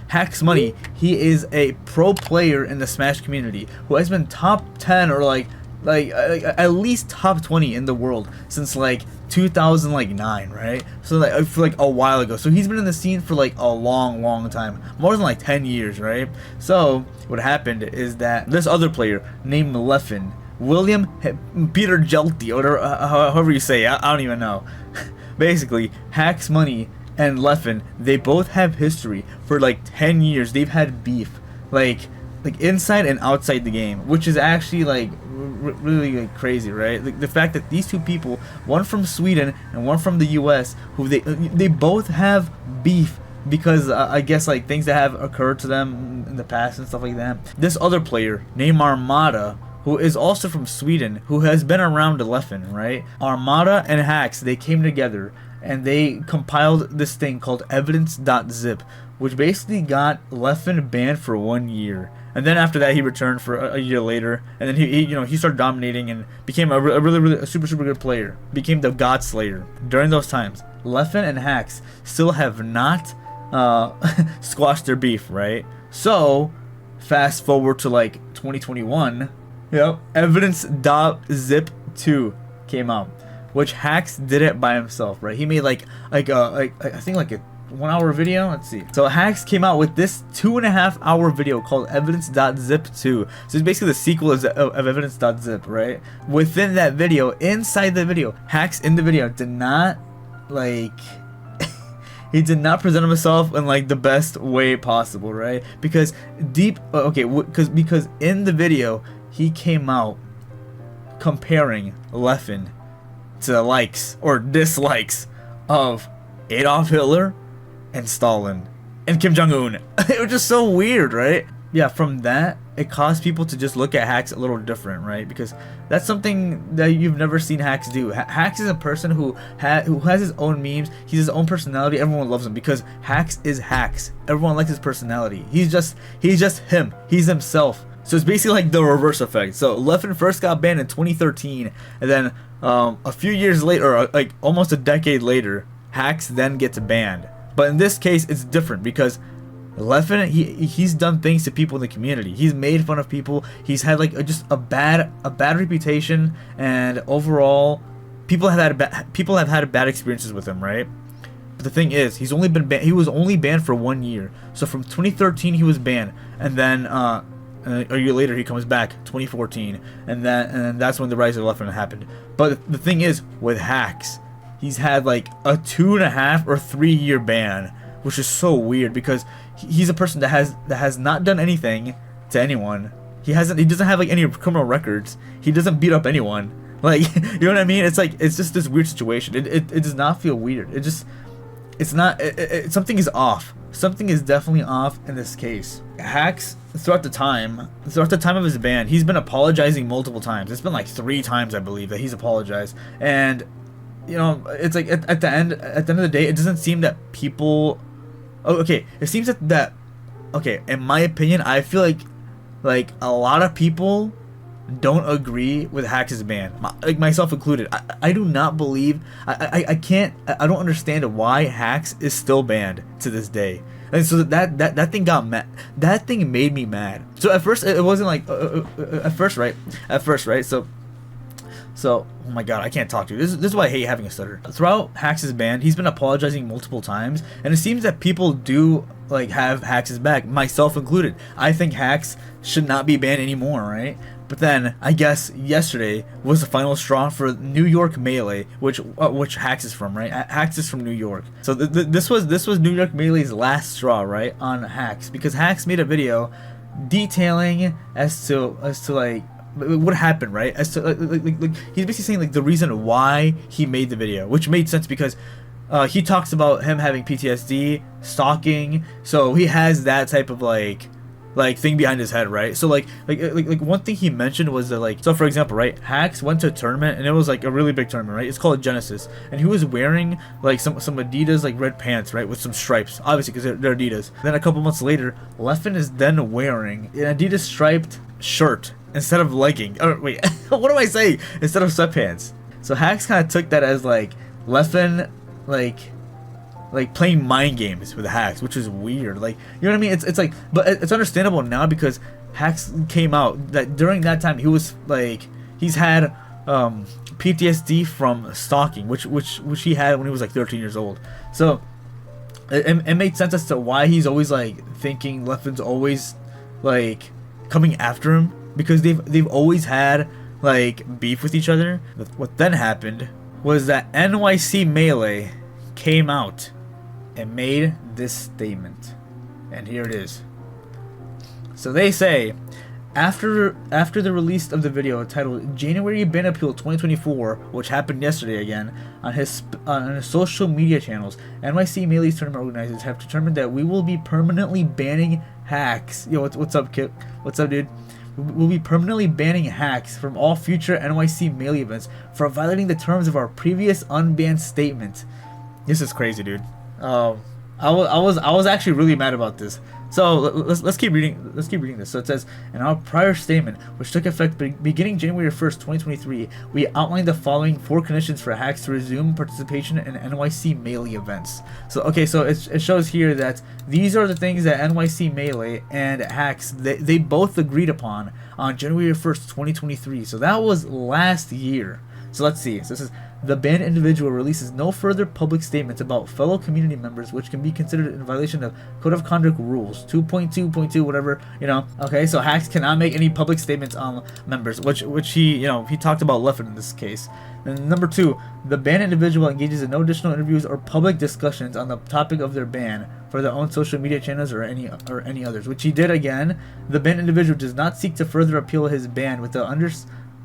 Hax Money, he is a pro player in the Smash community who has been top 10 or like at least top 20 in the world since like 2009, right? So like for like a while ago. So he's been in the scene for like a long time, more than like 10 years, right? So what happened is that this other player named Leffen, William Peter Jelty, or whatever, however you say, I don't even know. Basically, Hax Money and Leffen, they both have history for like 10 years. They've had beef, like inside and outside the game, which is actually like really like crazy, right? Like the fact that these two people, one from Sweden and one from the US, who they both have beef because I guess like things that have occurred to them in the past and stuff like that. This other player named Armada, who is also from Sweden, who has been around Leffen, right? Armada and Hax, they came together and they compiled this thing called evidence.zip, which basically got Leffen banned for 1 year. And then after that, he returned for a year later, and then he started dominating and became a super good player. Became the God Slayer. During those times, Leffen and Hax still have not squashed their beef, right? So fast forward to like 2021, evidence.zip 2 came out, which Hax did it by himself, right? He made I think like a 1 hour video. Let's see. So Hax came out with this 2.5 hour video called evidence.zip 2. So it's basically the sequel of evidence.zip, right? Within that video, inside the video, Hax in the video did not he did not present himself in like the best way possible, right? Because because in the video he came out comparing Leffen to the likes or dislikes of Adolf Hitler and Stalin and Kim Jong-un. It was just so weird, right? Yeah, from that, it caused people to just look at Hax a little different, right? Because that's something that you've never seen Hax do. Hax is a person who has his own memes. He's his own personality. Everyone loves him because Hax is Hax. Everyone likes his personality. He's just him. He's himself. So it's basically like the reverse effect. So Leffen first got banned in 2013, and then a few years later, or like almost a decade later, Hax then gets banned. But in this case, it's different because Leffen, he's done things to people in the community. He's made fun of people. He's had like just a bad reputation, and overall, people have had bad experiences with him, right? But the thing is, he was only banned for 1 year. So from 2013 he was banned, and then a year later he comes back, 2014, and that's when the rise of Leffen happened. But the thing is, with Hax, he's had like a 2.5 or 3 year ban, which is so weird because he's a person that has not done anything to anyone. He doesn't have like any criminal records. He doesn't beat up anyone. Like, you know what I mean? It's just this weird situation. It does not feel weird. Something is off. Something is definitely off in this case. Hax, throughout the time of his ban, he's been apologizing multiple times. It's been like 3 times, I believe, that he's apologized. And you know, it's like at the end of the day, it doesn't seem that people. Oh, okay, it seems that okay, in my opinion, I feel like a lot of people don't agree with Hax's ban, like myself included. I do not believe. I don't understand why Hax is still banned to this day. And so that thing got mad. That thing made me mad. So at first it wasn't like at first, right? So, oh my god, I can't talk to you. This is why I hate having a stutter. Throughout Hax's ban, he's been apologizing multiple times, and it seems that people do like have Hax's back, myself included. I think Hax should not be banned anymore, right? But then I guess yesterday was the final straw for New York Melee, which Hax is from, right? Hax is from New York. So this was New York Melee's last straw, right, on Hax, because Hax made a video detailing as to like what happened, right? As to like he's basically saying like the reason why he made the video, which made sense because he talks about him having PTSD, stalking, so he has that type of like thing behind his head, right? So like one thing he mentioned was that like, so for example, right, Hax went to a tournament, and it was like a really big tournament, right? It's called Genesis, and he was wearing like some Adidas like red pants, right, with some stripes, obviously because they're Adidas. Then a couple months later, Leffen is then wearing an Adidas striped shirt instead of legging. Oh wait, what am I saying? Instead of sweatpants. So Hax kind of took that as like Leffen, like like playing mind games with Hax, which is weird. Like, you know what I mean? It's like, but it's understandable now because Hax came out that during that time he was like, he's had PTSD from stalking, which he had when he was like 13 years old. So it made sense as to why he's always like thinking Leffen's always like coming after him, because they've always had like beef with each other. What then happened was that NYC Melee came out and made this statement, and here it is. So they say, after the release of the video titled January Ban Appeal 2024, which happened yesterday again, on his social media channels, NYC Melee's tournament organizers have determined that we will be permanently banning Hax. Yo, what's up, Kip? What's up, dude? We'll be permanently banning Hax from all future NYC Melee events for violating the terms of our previous unbanned statement. This is crazy, dude. I was actually really mad about this. So let's keep reading. Let's keep reading this. So it says, in our prior statement, which took effect beginning January 1st, 2023, we outlined the following 4 conditions for Hax to resume participation in NYC Melee events. So okay, so it shows here that these are the things that NYC Melee and Hax they both agreed upon on January 1st, 2023. So that was last year. So let's see. So this is, the banned individual releases no further public statements about fellow community members which can be considered in violation of Code of Conduct Rules 2.2.2, whatever, you know. Okay, so Hax cannot make any public statements on members, which he, you know, he talked about Leffen in this case. And number 2, the banned individual engages in no additional interviews or public discussions on the topic of their ban for their own social media channels or any others, which he did again. The banned individual does not seek to further appeal his ban with the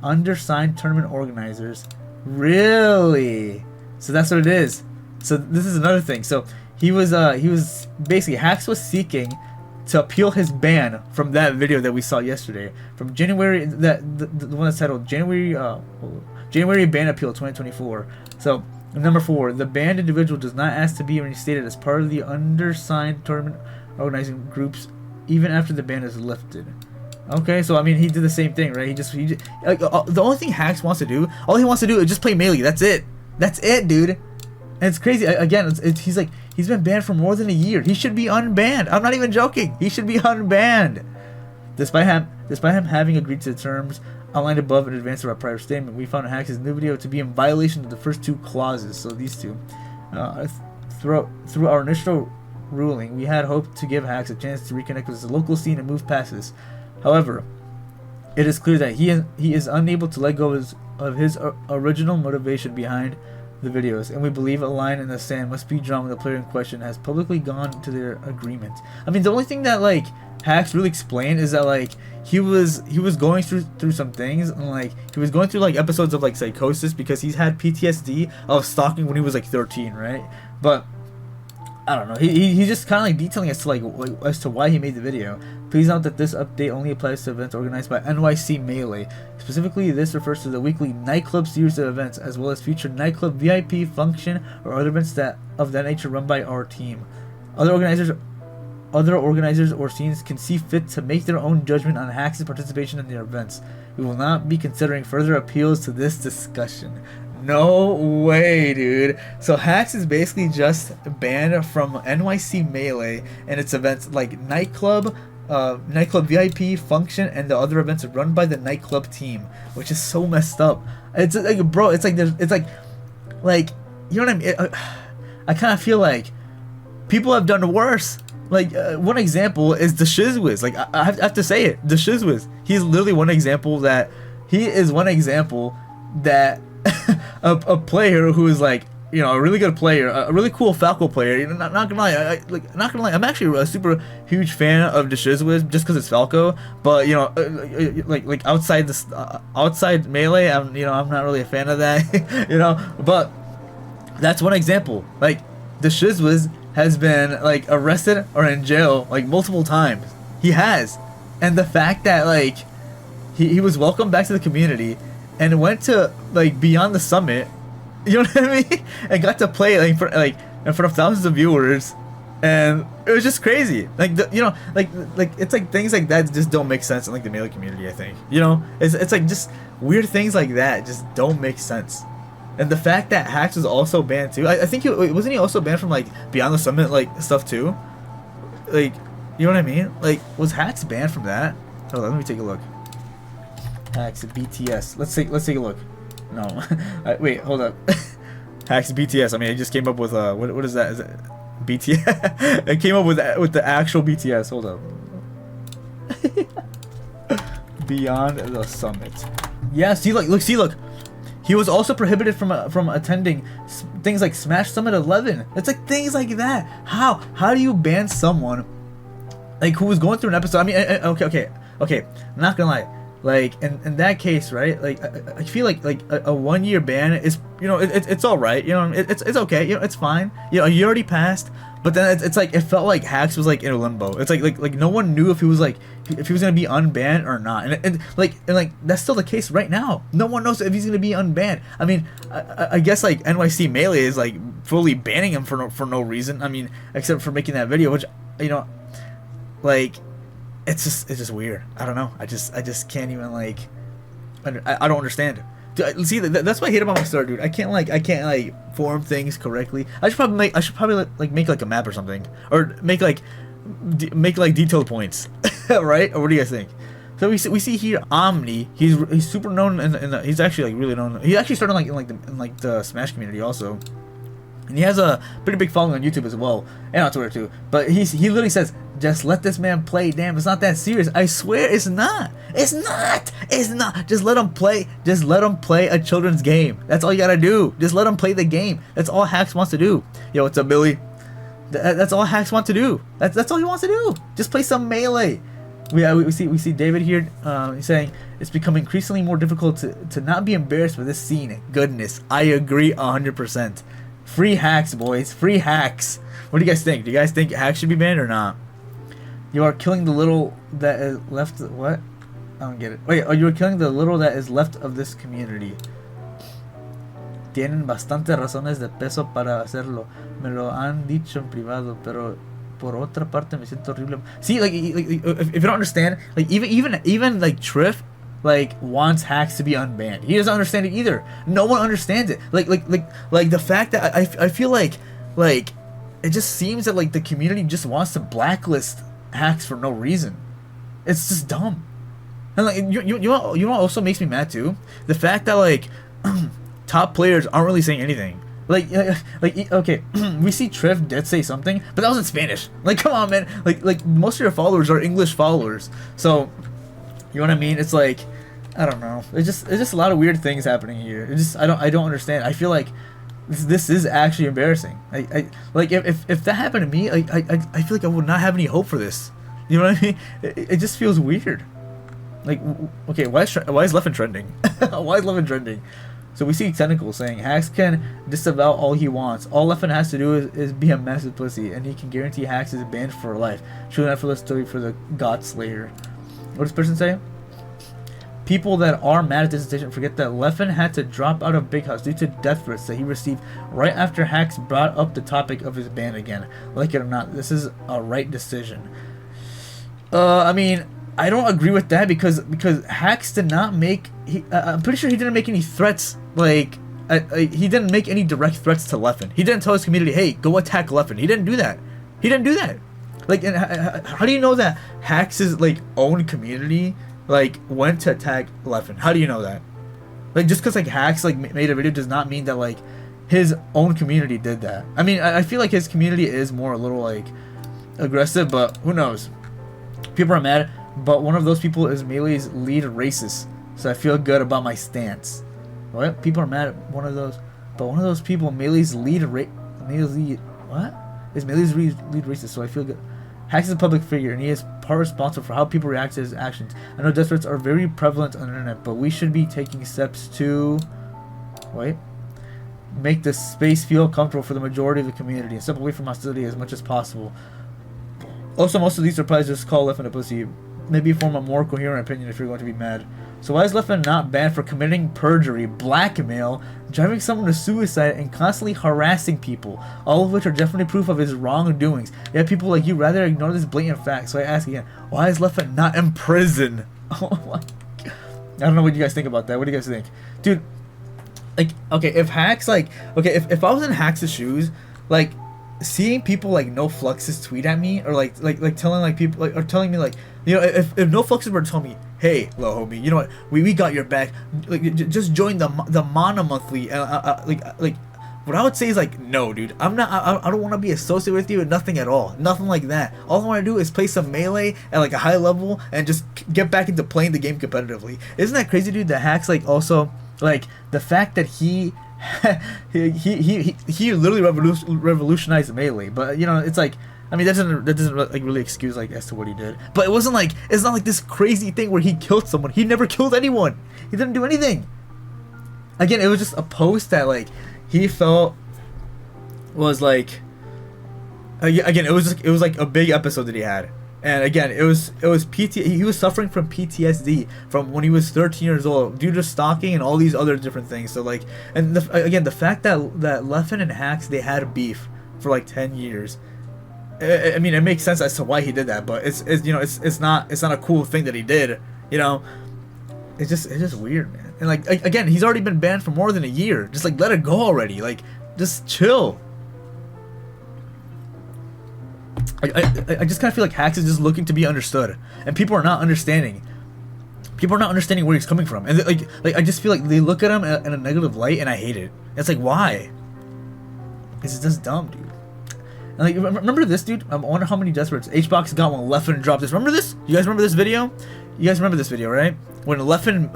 undersigned tournament organizers. Really? So that's what it is. So this is another thing. So he was basically, Hax was seeking to appeal his ban from that video that we saw yesterday, from January, the one that's titled January Ban Appeal 2024. So number 4, the banned individual does not ask to be reinstated as part of the undersigned tournament organizing groups even after the ban is lifted. Okay, so I mean, he did the same thing, right? He just like, the only thing Hax wants to do, all he wants to do is just play Melee. That's it, dude. And it's crazy. Again, he's like, he's been banned for more than a year. He should be unbanned. I'm not even joking. He should be unbanned. Despite him having agreed to the terms outlined above in advance of our prior statement, we found Hax's new video to be in violation of the first 2 clauses. So these 2, through our initial ruling, we had hoped to give Hax a chance to reconnect with the local scene and move past this. However, it is clear that he is unable to let go of his original motivation behind the videos, and we believe a line in the sand must be drawn when the player in question has publicly gone to their agreement. I mean, the only thing that like Hax really explained is that like he was going through some things, and like he was going through like episodes of like psychosis because he's had PTSD of stalking when he was like 13, right? But I don't know. He's just kind of like detailing as to why he made the video. Please note that this update only applies to events organized by NYC Melee. Specifically, this refers to the weekly nightclub series of events, as well as future nightclub VIP function or other events of that nature run by our team. Other organizers or scenes can see fit to make their own judgment on Hax's participation in their events. We will not be considering further appeals to this discussion. No way, dude. So Hax is basically just banned from NYC Melee and its events like nightclub VIP function and the other events run by the nightclub team, which is so messed up. It's like, bro, it's like you know what I mean? I kind of feel like people have done worse. Like one example is the Shizwiz. Like I have to say it, the Shizwiz. He's literally one example that a player who is like, you know, a really good player, a really cool Falco player. You know, not gonna lie, not gonna lie. I'm actually a super huge fan of the Shizwiz just because it's Falco. But you know, like outside this, outside Melee, I'm not really a fan of that. You know, but that's one example. Like the Shizwiz has been like arrested or in jail like multiple times. He has, and the fact that like he was welcomed back to the community and went to like Beyond the Summit, you know what I mean, and got to play like in front of thousands of viewers, and it was just crazy. Like like it's like things like that just don't make sense in like the Melee community. I think, you know, it's like just weird things like that just don't make sense. And the fact that Hax was also banned too. I think wasn't he also banned from like Beyond the Summit like stuff too? Like, you know what I mean? Like, was Hax banned from that? Hold on, let me take a look. Hax BTS. Let's take a look. No, wait, hold up. Hax BTS. I mean, I just came up with what is that? Is it BTS? I came up with the actual BTS. Hold up. Beyond the Summit. Yeah. See, look. He was also prohibited from attending things like Smash Summit 11. It's like things like that. How do you ban someone like who was going through an episode? I mean, okay. I'm not gonna lie. Like in that case, right? Like I feel like a 1 year ban is, you know, it's all right. You know, it's okay. You know, it's fine. You know, you already passed. But then it's like it felt like Hax was like in a limbo. It's like no one knew if he was gonna be unbanned or not. And like that's still the case right now. No one knows if he's gonna be unbanned. I mean, I guess like NYC Melee is like fully banning him for no reason. I mean, except for making that video, which, you know, like it's just weird. I don't know. I just can't even like. I don't understand. See, that's what I hate about my start, dude. I can't form things correctly. I should probably make like a map or something, or make like detailed points, right? Or what do you guys think? So we see here Omni. He's super known he's actually like really known. He actually started in the Smash community also. And he has a pretty big following on YouTube as well, and on Twitter too. But he literally says, "Just let this man play. Damn, it's not that serious. I swear, it's not. It's not. Just let him play. Just let him play a children's game. That's all you gotta do. Just let him play the game. That's all Hax wants to do. Yo, what's up, Billy? That's all Hax wants to do. That's all he wants to do. Just play some Melee." We see David here. He's saying it's becoming increasingly more difficult to not be embarrassed by this scene. Goodness, I agree 100%. Free Hax, boys. Free Hax. What do you guys think? Do you guys think Hax should be banned or not? You are killing the little that is left. What? I don't get it. Wait, you are killing the little that is left of this community. Tienen bastantes razones de peso para hacerlo. Me lo han dicho en privado, pero por otra parte me siento horrible. See, like if you don't understand, like even like Triff, like wants Hax to be unbanned. He doesn't understand it either. No one understands it. Like the fact that I feel like it just seems that like the community just wants to blacklist Hax for no reason. It's just dumb. And like you know what also makes me mad too? The fact that like top players aren't really saying anything. Like okay, we see Triff did say something, but that was in Spanish. Like, come on, man. Like most of your followers are English followers, so you know what I mean? It's like, I don't know. It's just a lot of weird things happening here. I don't understand. I feel like this is actually embarrassing. Like if that happened to me, I feel like I would not have any hope for this. You know what I mean? It just feels weird. Like, okay, why is Leffen trending? Why is Leffen trending? So we see Technical saying Hax can disavow all he wants. All Leffen has to do is be a massive pussy, and he can guarantee Hax is banned for life. True enough for the story for the God Slayer. What does this person say? People that are mad at this decision forget that Leffen had to drop out of Big House due to death threats that he received right after Hax brought up the topic of his ban again. Like it or not, this is a right decision. I mean, I don't agree with that because Hax did not make. I'm pretty sure he didn't make any threats. Like he didn't make any direct threats to Leffen. He didn't tell his community, "Hey, go attack Leffen." He didn't do that. Like, and how do you know that Hax's like own community like went to attack Leffen? How do you know that? Like, just because like Hax like made a video does not mean that like his own community did that. I mean, I feel like his community is more a little like aggressive, but who knows? People are mad, but one of those people is Melee's lead racist, so I feel good about my stance. What? People are mad at one of those, but one of those people, Melee's lead what? Is Melee's lead racist, so I feel good. Hax is a public figure, and he is part responsible for how people react to his actions. I know death threats are very prevalent on the internet, but we should be taking steps to make the space feel comfortable for the majority of the community and step away from hostility as much as possible. Also, most of these replies just call Leffen a pussy. Maybe form a more coherent opinion if you're going to be mad. So why is Leffen not banned for committing perjury, blackmail, driving someone to suicide, and constantly harassing people, all of which are definitely proof of his wrongdoings? Yet people like you rather ignore this blatant fact. So I ask again, why is Leffen not in prison? Oh my God. I don't know what you guys think about that. What do you guys think? Dude, like, okay, if Hax, like, okay, if I was in Hax's shoes, like, seeing people like No Fluxes tweet at me, or like telling like people, like, or telling me like, you know, if No Fluxes were to tell me, hey, Lil Homie, you know what, we got your back, like, just join the Mana monthly, like what I would say is like, no, dude, I'm not, I don't want to be associated with you, and nothing at all, nothing like that. All I want to do is play some Melee at like a high level and just get back into playing the game competitively. Isn't that crazy, dude? That Hax, like, also, like, the fact that he he literally revolutionized Melee, but you know, it's like, I mean, that doesn't like really excuse like as to what he did, but it wasn't like, it's not like this crazy thing where he killed someone. He never killed anyone. He didn't do anything. Again, it was just a post that like he felt was like, again, it was like a big episode that he had. And again, it was he was suffering from PTSD from when he was 13 years old due to stalking and all these other different things. So like, and again, the fact that Leffen and Hax, they had beef for like 10 years. I mean, it makes sense as to why he did that, but it's you know, it's not a cool thing that he did, you know. It's just weird, man. And like, again, he's already been banned for more than a year. Just like, let it go already. Like, just chill. I just kind of feel like Hax is just looking to be understood, and people are not understanding. People are not understanding where he's coming from, and like I just feel like they look at him in a negative light, and I hate it. It's like, why? It's just dumb, dude. And like, remember this, dude? I wonder how many death rates HBox got when Leffen dropped this. Remember this? You guys remember this video? You guys remember this video, right? When Leffen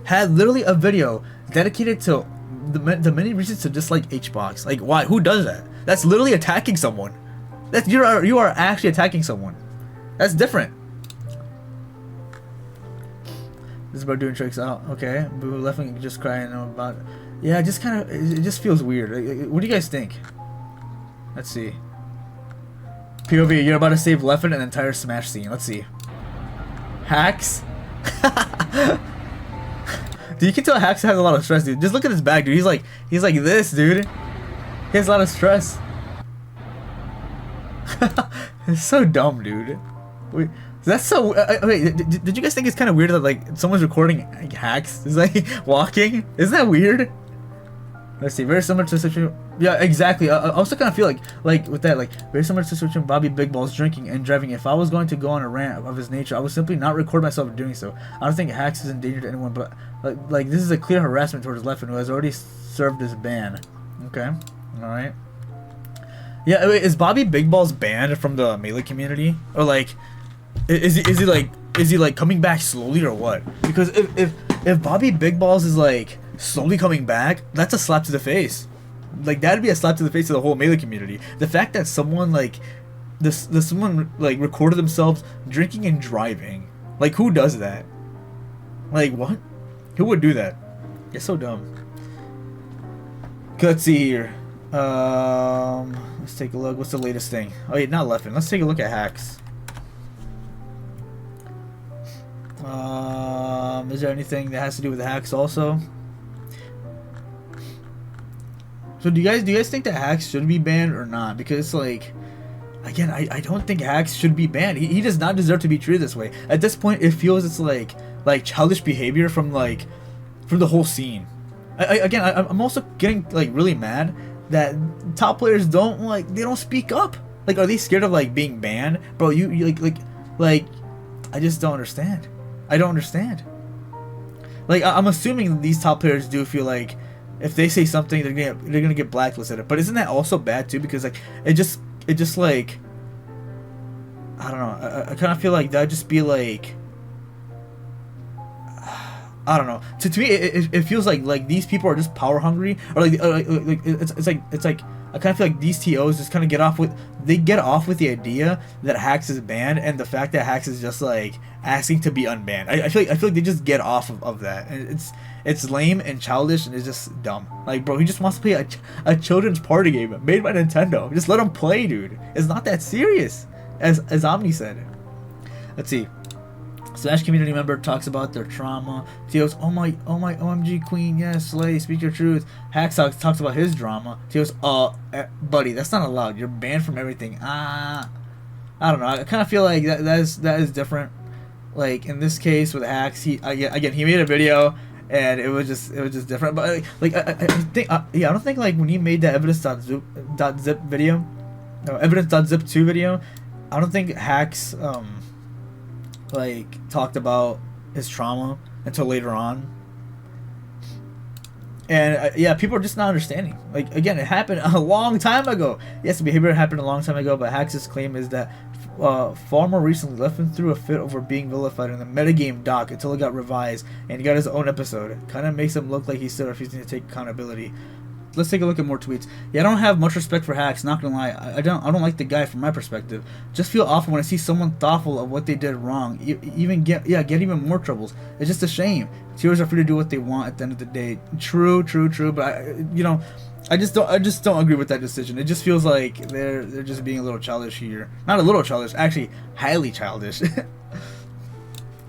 had literally a video dedicated to the many reasons to dislike HBox. Like, why? Who does that? That's literally attacking someone. That's you are actually attacking someone. That's different. This is about doing tricks out. Okay, Boo Leffen just crying about. Yeah, it just kind of, it just feels weird. What do you guys think? Let's see. POV, you're about to save Leffen an entire Smash scene. Let's see. Hax. Dude, you can tell Hax has a lot of stress, dude. Just look at his back, dude. He's like this, dude. He has a lot of stress. It's so dumb, dude. Wait, that's so. Wait, did you guys think it's kind of weird that like someone's recording like, Hax is like walking? Isn't that weird? Let's see. Very similar to the situation. Yeah, exactly. I also kind of feel like with that, like very similar to the situation Bobby Big Balls drinking and driving. If I was going to go on a rant of his nature, I would simply not record myself doing so. I don't think Hax is in danger to anyone, but like this is a clear harassment towards Leffen, who has already served his ban. Okay, all right. Yeah, wait, is Bobby Big Balls banned from the Melee community, or like, is he like coming back slowly or what? Because if Bobby Big Balls is like slowly coming back, that's a slap to the face. Like, that'd be a slap to the face of the whole Melee community. The fact that someone like someone like recorded themselves drinking and driving, like, who does that? Like, what? Who would do that? It's so dumb. Let's see here. Let's take a look. What's the latest thing? Oh, yeah, not Leffen. Let's take a look at Hax. Is there anything that has to do with the Hax also? So do you guys think that Hax should be banned or not? Because like, again, I don't think Hax should be banned. He does not deserve to be treated this way. At this point, it feels it's like childish behavior from the whole scene. I'm also getting like really mad that top players they don't speak up. Like, are they scared of like being banned? Bro, you like I just don't understand. I don't understand. Like, I'm assuming these top players do feel like if they say something, they're gonna get blacklisted. But isn't that also bad too? Because like it just like, I don't know. I kind of feel like that'd just be like, I don't know. To me, it feels like these people are just power hungry, or like it's like I kind of feel like these TOs just kind of get off with the idea that Hax is banned, and the fact that Hax is just like asking to be unbanned. I feel like they just get off of that, and it's lame and childish, and it's just dumb. Like, bro, he just wants to play a children's party game made by Nintendo. Just let him play, dude. It's not that serious, as Omni said. Let's see. Smash community member talks about their trauma. Teos, oh my OMG queen, yes, slay, speak your truth. Hax talks about his drama. Teos, buddy, that's not allowed. You're banned from everything. I don't know. I kind of feel like that is different. Like in this case with Hax, he made a video and it was just different. But like I think yeah, I don't think like when he made that evidence.zip video, no, evidence.zip 2 video, I don't think Hax like talked about his trauma until later on. And yeah, people are just not understanding. Like, again, it happened a long time ago. Yes, the behavior happened a long time ago, but Hax's claim is that far more recently, Leffen threw a fit over being vilified in the metagame doc until it got revised and he got his own episode. Kind of makes him look like he's still refusing to take accountability. Let's take a look at more tweets. Yeah, I don't have much respect for Hax, not gonna lie. I don't like the guy from my perspective. Just feel awful when I see someone thoughtful of what they did wrong. Even get even more troubles. It's just a shame. Tears are free to do what they want at the end of the day. True. But I just don't agree with that decision. It just feels like they're just being a little childish here. Not a little childish, actually highly childish.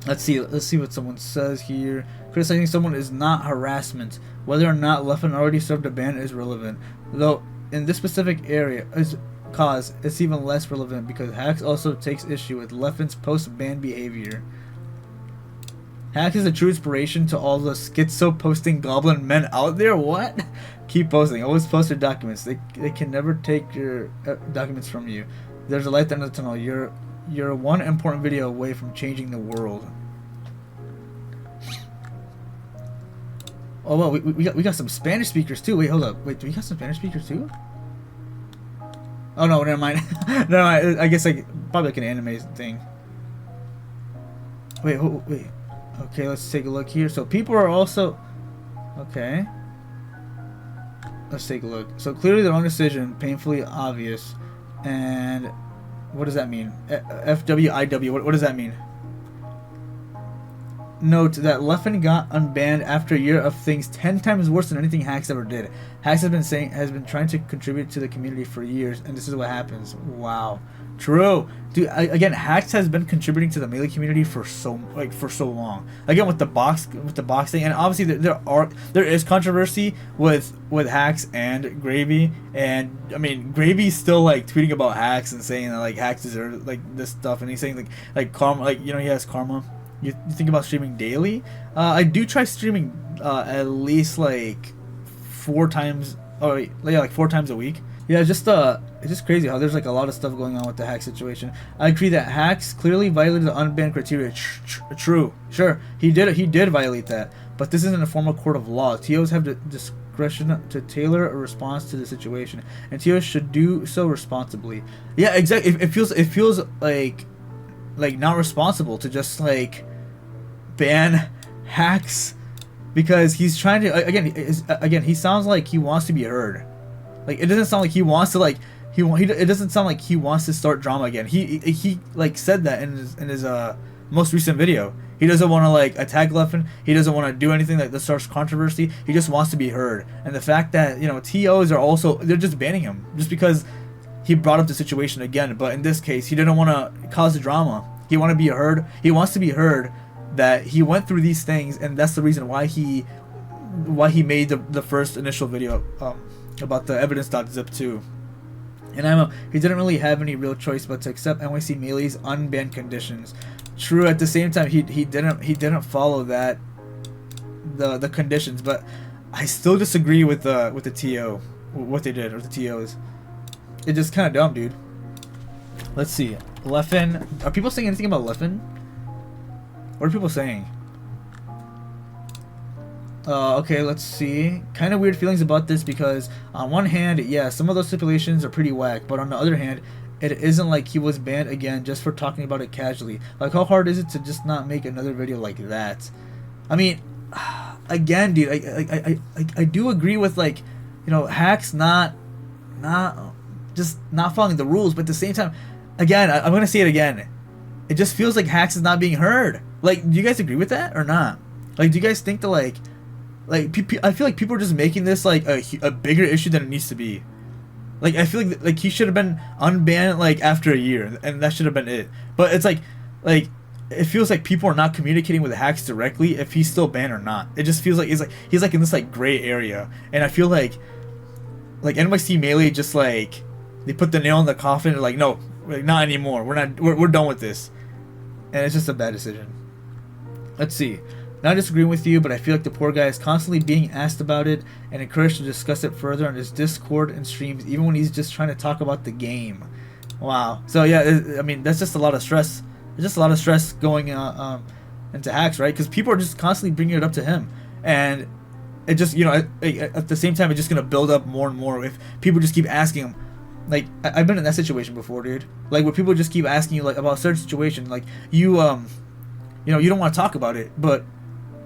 Let's see what someone says here. Criticizing someone is not harassment. Whether or not Leffen already served a ban is relevant. Though in this specific area cause, it's even less relevant because Hax also takes issue with Leffen's post-ban behavior. Hax is a true inspiration to all the schizo posting goblin men out there. What? Keep posting. Always post your documents. They can never take your documents from you. There's a light at the end of the tunnel. You're one important video away from changing the world. Oh well, we got some Spanish speakers too. Wait, hold up. Wait, do we got some Spanish speakers too? Oh no, never mind. Never mind. I guess like probably like an anime thing. Wait. Okay, let's take a look here. So people are also okay. Let's take a look. So clearly the wrong decision, painfully obvious, and what does that mean? FWIW. What does that mean? Note that Leffen got unbanned after a year of things 10 times worse than anything Hax ever did. Hax has been trying to contribute to the community for years, and this is what happens. Wow, true, dude. Again, Hax has been contributing to the Melee community for so long. Again, with the box thing, and obviously there is controversy with Hax and Gravy, and I mean Gravy's still like tweeting about Hax and saying that like Hax deserves like this stuff, and he's saying like karma, like he has karma. You think about streaming daily? I do try streaming at least like 4 times. Oh yeah, like 4 times a week. Yeah, it's just crazy how there's like a lot of stuff going on with the Hax situation. I agree that Hax clearly violated the unbanned criteria. True, sure, he did violate that. But this isn't a formal court of law. TOs have the discretion to tailor a response to the situation, and TOs should do so responsibly. Yeah, exactly. It feels like not responsible to just like ban Hax because he's trying to again he sounds like he wants to be heard. Like it doesn't sound like he wants to like it doesn't sound like he wants to start drama again. He like said that in his most recent video. He doesn't want to like attack Leffen. He doesn't want to do anything that starts controversy. He just wants to be heard. And the fact that TOs are also, they're just banning him just because he brought up the situation again. But in this case, he didn't want to cause drama. He wanted to be heard. He wants to be heard that he went through these things, and that's the reason why he made the first initial video about the evidence.zip 2. And he didn't really have any real choice but to accept NYC Melee's unbanned conditions. True, at the same time he didn't follow that the conditions, but I still disagree with the TO, what they did, or the TOs. It's just kind of dumb, dude. Let's see. Leffen. Are people saying anything about Leffen? What are people saying? Okay, let's see. Kind of weird feelings about this because on one hand, yeah, some of those stipulations are pretty whack, but on the other hand, it isn't like he was banned again just for talking about it casually. Like, how hard is it to just not make another video like that? I mean, again, dude, I do agree with, like, Hax not following the rules, but at the same time, again, I'm gonna say it again. It just feels like Hax is not being heard. Like, do you guys agree with that or not? Like, do you guys think that like I feel like people are just making this like a bigger issue than it needs to be. Like, I feel like he should have been unbanned like after a year, and that should have been it. But it's like it feels like people are not communicating with Hax directly if he's still banned or not. It just feels like he's like in this like gray area, and I feel like NYC Melee just like they put the nail in the coffin and like, no, like, not anymore. We're done with this, and it's just a bad decision. Let's see. Not disagreeing with you, but I feel like the poor guy is constantly being asked about it and encouraged to discuss it further on his Discord and streams, even when he's just trying to talk about the game. Wow. So yeah, I mean, that's just a lot of stress. There's just a lot of stress going into Hax, right? Because people are just constantly bringing it up to him, and it just, you know, at the same time, it's just gonna build up more and more if people just keep asking him. Like, I've been in that situation before, dude. Like, where people just keep asking you, like, about a certain situation, like you know, you don't want to talk about it, but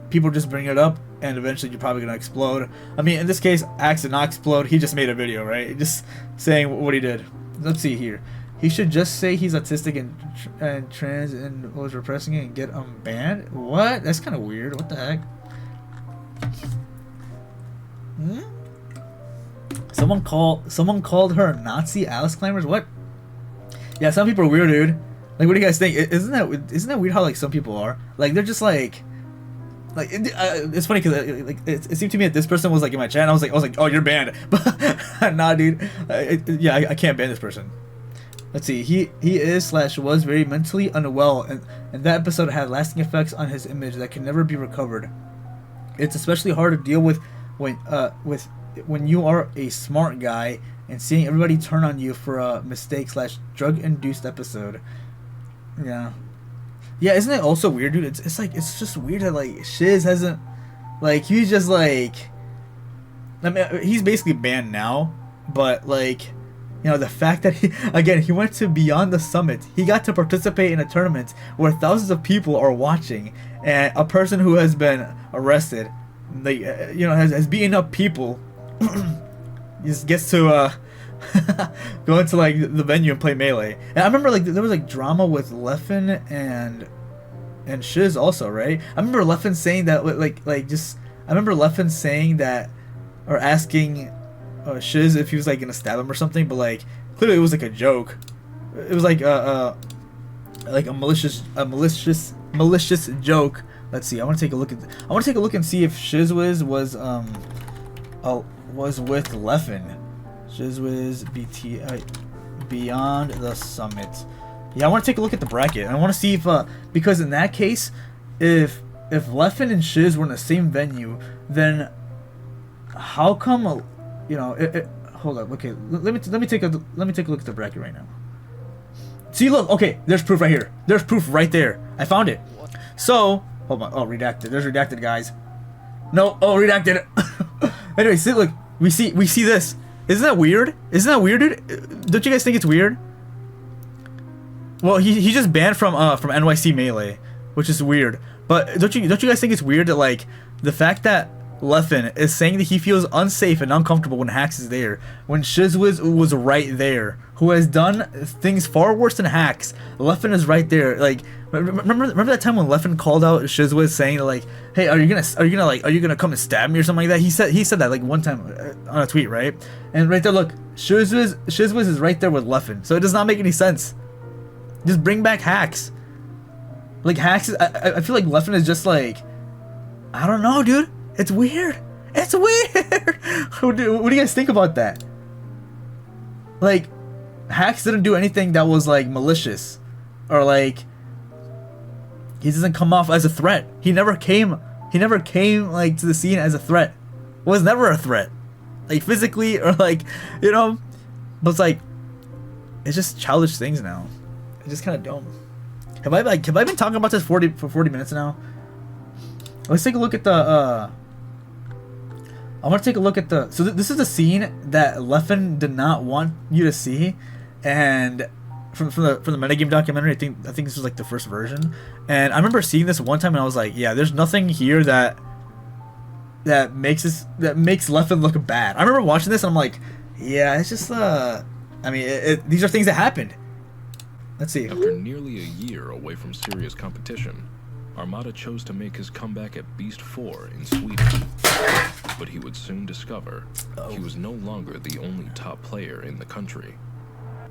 people just bring it up, and eventually you're probably gonna explode. I mean, in this case, Hax did not explode. He just made a video, right? Just saying what he did. Let's see here. He should just say he's autistic and trans and was repressing it and get banned. What? That's kind of weird. What the heck? Someone called her Nazi Alice climbers. What? Yeah, some people are weird, dude. Like, what do you guys think? Isn't that weird how, like, some people are? Like, they're just like it's funny because like it seemed to me that this person was like in my chat, and I was like, oh, you're banned. But nah, dude. Yeah, I can't ban this person. Let's see. He is / was very mentally unwell, and that episode had lasting effects on his image that can never be recovered. It's especially hard to deal with when you are a smart guy and seeing everybody turn on you for a mistake / drug induced episode. Yeah. Yeah, isn't it also weird, dude? It's like, it's just weird that, like, Shiz hasn't, like, he's just like, I mean, he's basically banned now, but, like, you know, the fact that he went to Beyond the Summit, he got to participate in a tournament where thousands of people are watching, and a person who has been arrested, like, you know, has beaten up people, just gets to, go into, like, the venue and play Melee. And I remember, like, there was, like, drama with Leffen and Shiz also, right? I remember Leffen saying that, I remember Leffen saying that, or asking Shiz if he was, like, gonna stab him or something, but, like, clearly it was, like, a joke. It was, like a malicious joke. Let's see. I want to take a look and see if Shizwiz was with Leffen. Shizwiz BT Beyond the Summit. Yeah, I want to take a look at the bracket. I want to see if because in that case, if Leffen and Shiz were in the same venue, then how come you know? Hold up. Okay, let me take a look at the bracket right now. See, look. Okay, there's proof right here. There's proof right there. I found it. So hold on. Oh, redacted. There's redacted, guys. No. Oh, redacted. Anyway, see, look. We see this. Isn't that weird? Dude? Don't you guys think it's weird? Well, he just banned from NYC Melee, which is weird. But don't you guys think it's weird that, like, the fact that Leffen is saying that he feels unsafe and uncomfortable when Hax is there, when Shizwiz was right there, who has done things far worse than Hax. Leffen is right there. Like, remember that time when Leffen called out Shizwiz saying, like, hey, are you gonna come and stab me or something like that? He said that, like, one time on a tweet, right? And right there, look, Shizwiz is right there with Leffen, so it does not make any sense. Just bring back Hax. Like, Hax is, I feel like Leffen is just like, I don't know, dude. It's weird. It's weird. What do you guys think about that? Like, Hax didn't do anything that was, like, malicious, or, like, he doesn't come off as a threat. He never came like, to the scene as a threat. Was never a threat, like, physically, or, like, you know. But it's like, it's just childish things now. It's just kind of dumb. Have I been talking about this for 40 minutes now? Let's take a look at the I want to take a look at the. So this is a scene that Leffen did not want you to see, and from the metagame documentary, I think this was like the first version, and I remember seeing this one time and I was like, yeah, there's nothing here that makes Leffen look bad. I remember watching this and I'm like, yeah, it's just I mean, these are things that happened. Let's see. After nearly a year away from serious competition, Armada chose to make his comeback at Beast 4 in Sweden. But he would soon discover he was no longer the only top player in the country.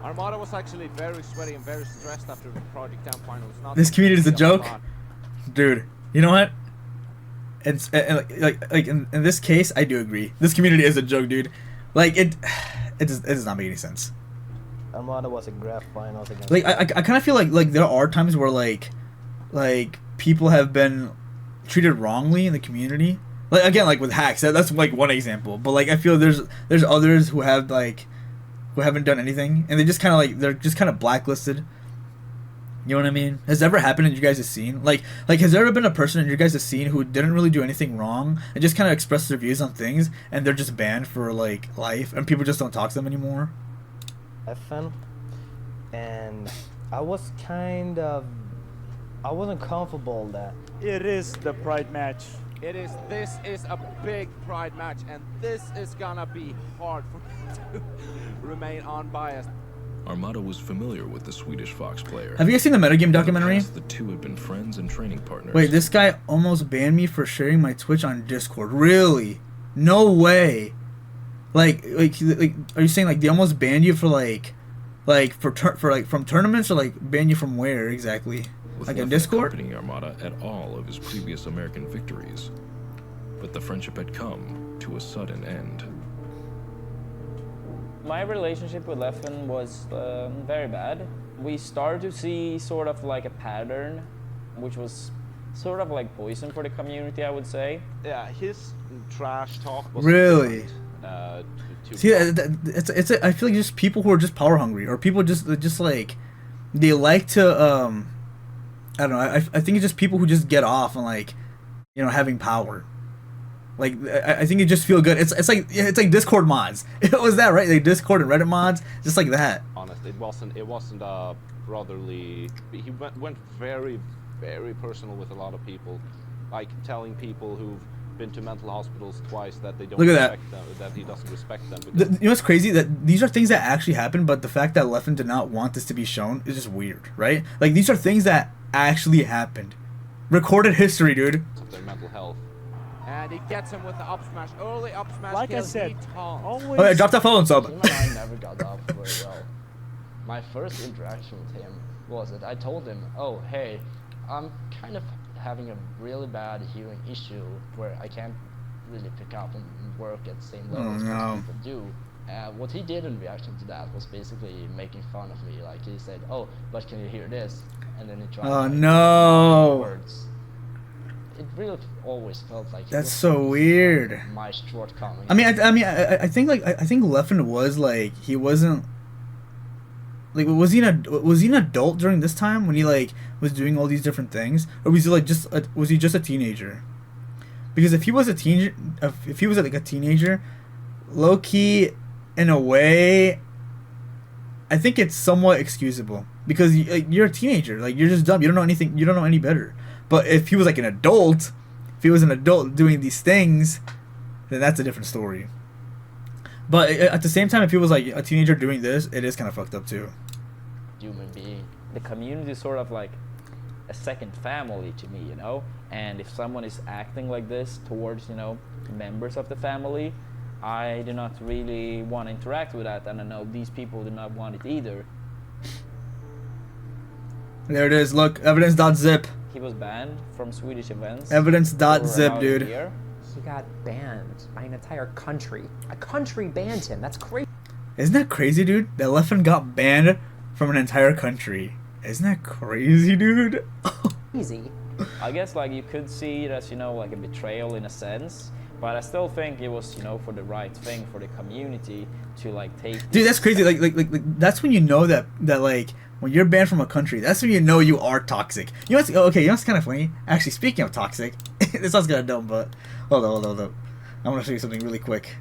Armada was actually very sweaty and very stressed after the Project Camp finals. This community is a joke? Dude, you know what? It's like in this case, I do agree. This community is a joke, dude. Like, it does not make any sense. Armada was a graph finals against. Like, I kind of feel like there are times where like people have been treated wrongly in the community. Like again, like with Hax, that's like one example. But like I feel there's others who have like who haven't done anything, and they just kind of like they're just kind of blacklisted. You know what I mean? Has that ever happened in you guys' scene? Like has there ever been a person in your guys' scene who didn't really do anything wrong and just kind of expressed their views on things, and they're just banned for like life, and people just don't talk to them anymore? Leffen, and I wasn't comfortable that. It is the Pride match. This is a big Pride match, and this is gonna be hard for me to remain unbiased. Armada was familiar with the Swedish Fox player. Have you guys seen the metagame documentary? The two had been friends and training partners. Wait, this guy almost banned me for sharing my Twitch on Discord. Really? No way. Like, are you saying like they almost banned you for from tournaments, or like banned you from where exactly? With Like in Leffen Discord? accompanying Armada at all of his previous American victories, but the friendship had come to a sudden end. My relationship with Leffen was very bad. We started to see sort of like a pattern, which was sort of like poison for the community, I would say. Yeah, his trash talk was Really? different, to See, I feel like just people who are just power hungry, or people just like they like to I don't know. I think it's just people who just get off on like, you know, having power. Like I think it just feel good. It's like Discord mods. It was that, right? Like Discord and Reddit mods, just like that. honest. It wasn't a brotherly. He went very, very personal with a lot of people, like telling people who've been to mental hospitals twice that they don't Look at respect them, that he doesn't respect them. You know what's crazy? That these are things that actually happened, but the fact that Leffen did not want this to be shown is just weird, right? Like these are things that actually happened. Recorded history, dude. Of their mental health. And he gets him with the up smash. Early up smash. Like I kills, said, he taunts. always. Okay, drop that phone sub. Him and I never got up very well. My first interaction with him was that I told him, oh, hey, I'm kind of having a really bad hearing issue where I can't really pick up and work at the same level as most people do. What he did in reaction to that was basically making fun of me. Like he said, oh, but can you hear this? And then he tried Oh to no. words. It really always felt like That's so weird. My shortcomings. I think Leffen was like he wasn't like was he an adult during this time when he like was doing all these different things, or was he like was he just a teenager? Because if he was a teenager, if he was like a teenager, low key, in a way, I think it's somewhat excusable because you're a teenager, like you're just dumb, you don't know anything, you don't know any better. But if he was like an adult, if he was an adult doing these things, then that's a different story. But at the same time, if he was like a teenager doing this, it is kind of fucked up too. Human being. The community is sort of like a second family to me, you know? And if someone is acting like this towards, you know, members of the family, I do not really want to interact with that, and I know these people do not want it either. There it is, look, evidence.zip. He was banned from Swedish events. Evidence.zip, dude. He got banned by an entire country. A country banned him. That's crazy. Isn't that crazy, dude? That Leffen got banned from an entire country. Isn't that crazy, dude? Easy. I guess like you could see it as, you know, like a betrayal in a sense, but I still think it was, you know, for the right thing for the community to like take. Dude, that's crazy. Like that's when you know that like when you're banned from a country, that's when you know you are toxic. You know what's, okay, you know what's kind of funny? Actually, speaking of toxic, this sounds kind of dumb, but hold on. I want to show you something really quick.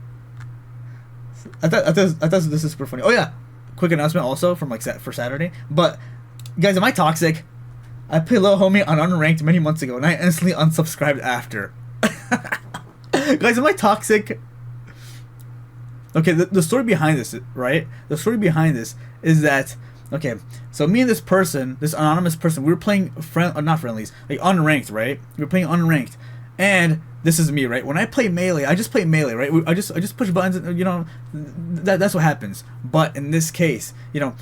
I thought this is super funny. Oh yeah, quick announcement also from like for Saturday. But guys, am I toxic? I played Lil Homie on unranked many months ago, and I instantly unsubscribed after. Guys, am I toxic? Okay, the story behind this, right? The story behind this is that, okay, so me and this person, this anonymous person, we were playing not friendlies, like unranked, right? We were playing unranked, and this is me, right? When I play melee, I just play melee, right? I just push buttons, and, you know, that's what happens. But in this case, you know,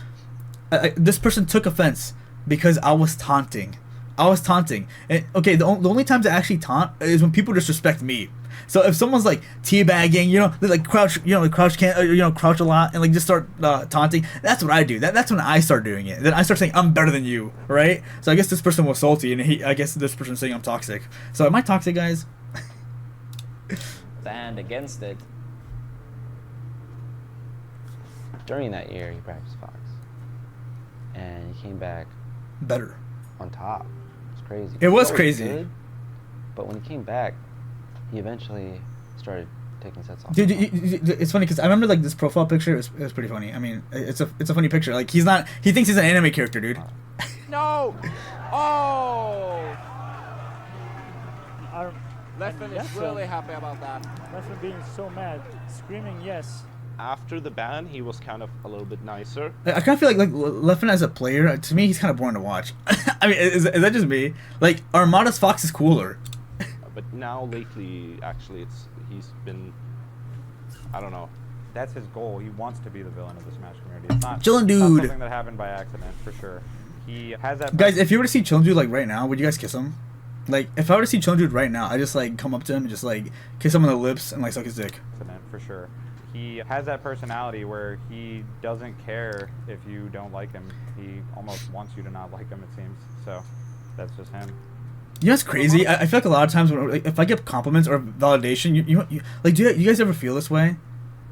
this person took offense because I was taunting. And okay, the only times I actually taunt is when people disrespect me. So if someone's like teabagging, you know, they like crouch, you know, like crouch can't, you know, crouch a lot and like just start taunting. That's what I do. That's when I start doing it. Then I start saying I'm better than you, right? So I guess this person was salty, and I guess this person's saying I'm toxic. So am I toxic, guys? Stand against it. During that year, he practiced Fox, and he came back Better. on top. It was crazy. It was He crazy. good, but when he came back, he eventually started taking sets off. Dude, it's funny because I remember like this profile picture. It was pretty funny. I mean, it's a funny picture. Like he thinks he's an anime character, dude. No! Oh! Leffen Leffen is really happy about that. Leffen being so mad, screaming yes. After the ban, he was kind of a little bit nicer. I kind of feel like Leffen as a player, to me, he's kind of boring to watch. I mean, is that just me? Like Armada's Fox is cooler. But now lately, actually, he's been, I don't know. That's his goal. He wants to be the villain of the Smash community. It's not, Chillin' it's dude. not something that happened by accident, for sure. He has that. Guys, if you were to see Chillin' Dude like right now, would you guys kiss him? Like, if I were to see Chillin' Dude right now, I just like come up to him and just like kiss him on the lips and like suck his dick. Accident, for sure. He has that personality where he doesn't care if you don't like him. He almost wants you to not like him, it seems. So that's just him. You know what's crazy? I feel like a lot of times when like, if I get compliments or validation, you like, do you guys ever feel this way?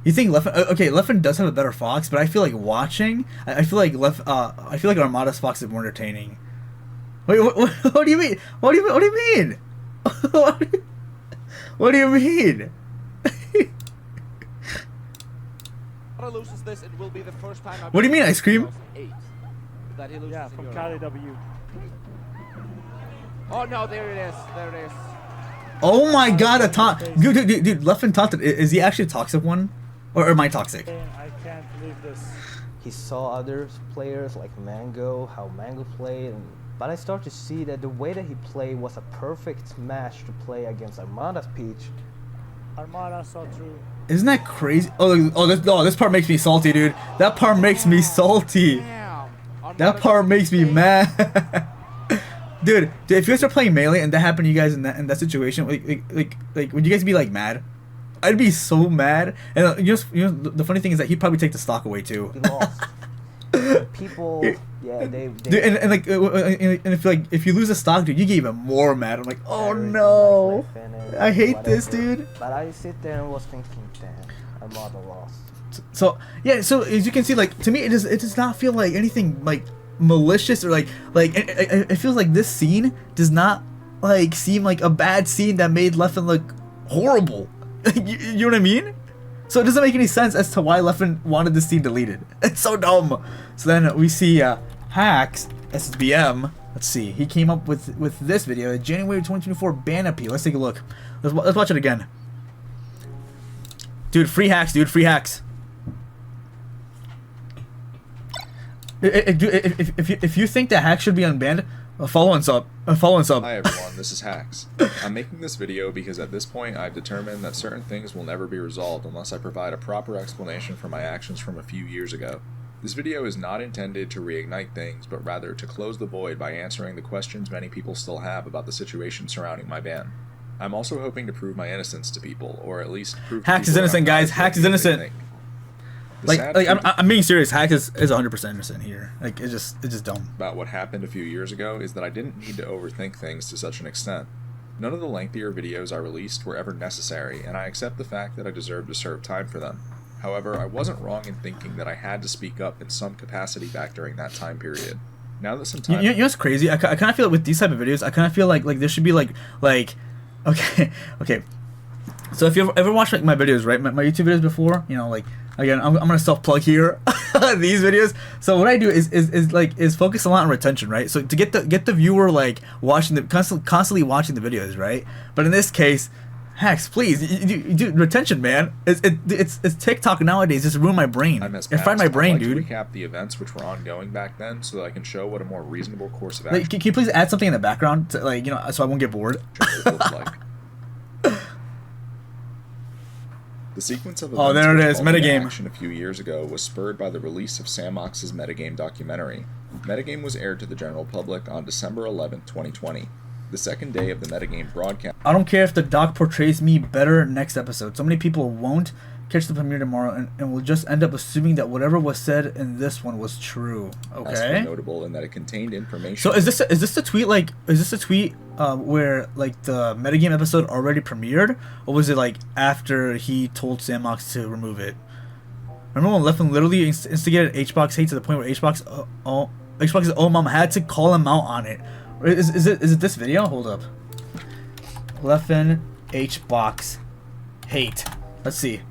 You think Leffen? Okay, Leffen does have a better Fox, but I feel like watching. I feel like I feel like Armada's Fox is more entertaining. Wait, what do you mean? What do you mean? What do you mean? Loses this, it will be the first time. What do you mean, ice cream? That he loses Yeah, in from Europe. Cali W. Oh no, there it is. There it is. Oh my god, a taunt. Dude, Leffen taunted. Is he actually a toxic one? Or am I toxic? I can't believe this. He saw other players like Mango, how Mango played, but I started to see that the way that he played was a perfect match to play against Armada's Peach. Armada saw through. Isn't that crazy? This part makes me salty, dude. That part makes me salty. Damn. That part makes me mad. Dude, if you guys are playing Melee and that happened to you guys in that situation, like, would you guys be like mad? I'd be so mad. And you know, the funny thing is that he'd probably take the stock away too. He lost. People, yeah, they Dude, and if you lose a stock, dude, you get even more mad. I'm like, oh no, I hate this, dude. But I sit there and was thinking, damn, Armada lost. So yeah, so as you can see, like to me, it does not feel like anything like malicious or like it feels like this scene does not like seem like a bad scene that made Leffen look horrible. You know what I mean? So it doesn't make any sense as to why Leffen wanted this scene deleted. It's so dumb. So then we see Hax SBM. Let's see. He came up with this video, January 2024 ban appeal. Let's take a look. Let's watch it again. Dude, free Hax, dude, free Hax. If you think that Hax should be unbanned, follow and sub. Hi everyone, this is Hax. I'm making this video because at this point I've determined that certain things will never be resolved unless I provide a proper explanation for my actions from a few years ago. This video is not intended to reignite things, but rather to close the void by answering the questions many people still have about the situation surrounding my ban. I'm also hoping to prove my innocence to people, or at least prove Hax is innocent, guys. Hax is innocent. Like I'm being serious. Hax is 100% innocent here. Like it's just dumb. About what happened a few years ago is that I didn't need to overthink things to such an extent. None of the lengthier videos I released were ever necessary, and I accept the fact that I deserve to serve time for them. However, I wasn't wrong in thinking that I had to speak up in some capacity back during that time period. Now that some time... You know what's crazy? I kind of feel like with these type of videos, I kind of feel like there should be like okay. So if you ever watched like my videos, right, my YouTube videos before, you know, like again, I'm gonna self plug here these videos. So what I do is focus a lot on retention, right? So to get the viewer like watching constantly watching the videos, right? But in this case, Hax, please, dude, retention, man. It's TikTok nowadays. Just ruin my brain. It fried my brain, I'd like dude. to recap the events which were ongoing back then, so that I can show what a more reasonable course of action. Like, can you please add something in the background, to, like, you know, so I won't get bored? looks like. The sequence of events oh, there it is, which metagame. action a few years ago was spurred by the release of Sam Ox's Metagame documentary. Metagame was aired to the general public on December 11, 2020. The second day of the metagame broadcast. I don't care if the doc portrays me better next episode. So many people won't catch the premiere tomorrow and will just end up assuming that whatever was said in this one was true. Okay. Was notable in that it contained information. So is this the tweet where like the metagame episode already premiered, or was it like after he told Sandbox to remove it? Remember when Leffen literally instigated HBox hate to the point where HBox's own mom had to call him out on it? Or is it this video? Hold up. Leffen HBox hate. Let's see.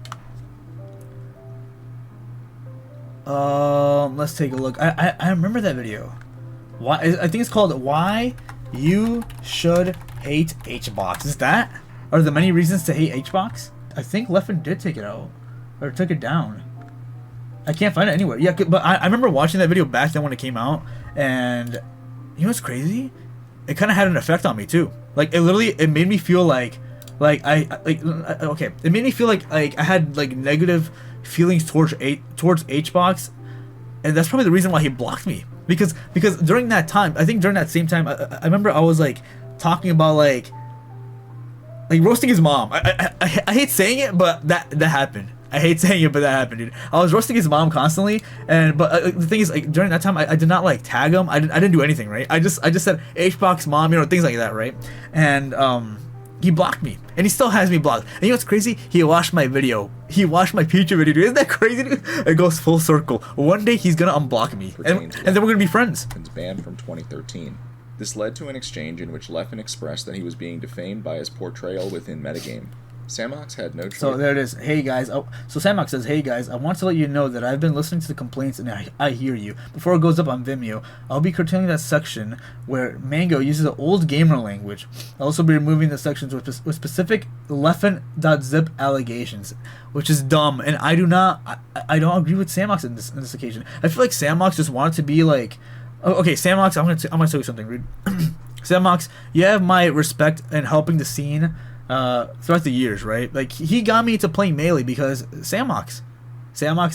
Let's take a look. I remember that video. Why? I think it's called "Why You Should Hate HBox." Is that? Are there many reasons to hate HBox? I think Leffen did take it out, or took it down. I can't find it anywhere. Yeah, but I remember watching that video back then when it came out, and you know what's crazy? It kind of had an effect on me too. Like it made me feel like it made me feel like I had like negative feelings towards HBox, and that's probably the reason why he blocked me. Because during that time, I think during that same time, I remember I was like talking about like roasting his mom. I hate saying it, but that happened. I hate saying it, but that happened, dude. I was roasting his mom constantly, but the thing is, like during that time, I did not like tag him. I didn't do anything, right? I just said HBox mom, you know, things like that, right? And he blocked me, and he still has me blocked. And you know what's crazy? He watched my video. He watched my future video, dude. Isn't that crazy, dude? It goes full circle. One day he's gonna unblock me, and then we're gonna be friends. Banned from 2013. This led to an exchange in which Leffen expressed that he was being defamed by his portrayal within metagame. Samox had no choice. So there it is. Hey guys. Oh, so Samox says, "Hey guys, I want to let you know that I've been listening to the complaints and I hear you. Before it goes up on Vimeo, I'll be curtailing that section where Mango uses the old gamer language. I'll also be removing the sections with specific Leffen.zip allegations, which is dumb. And I don't agree with Samox in this occasion. I feel like Samox just wanted to be like, okay, Samox, I'm gonna tell you something, dude. Samox, you have my respect in helping the scene." Throughout the years, right? Like he got me into playing Melee because Samox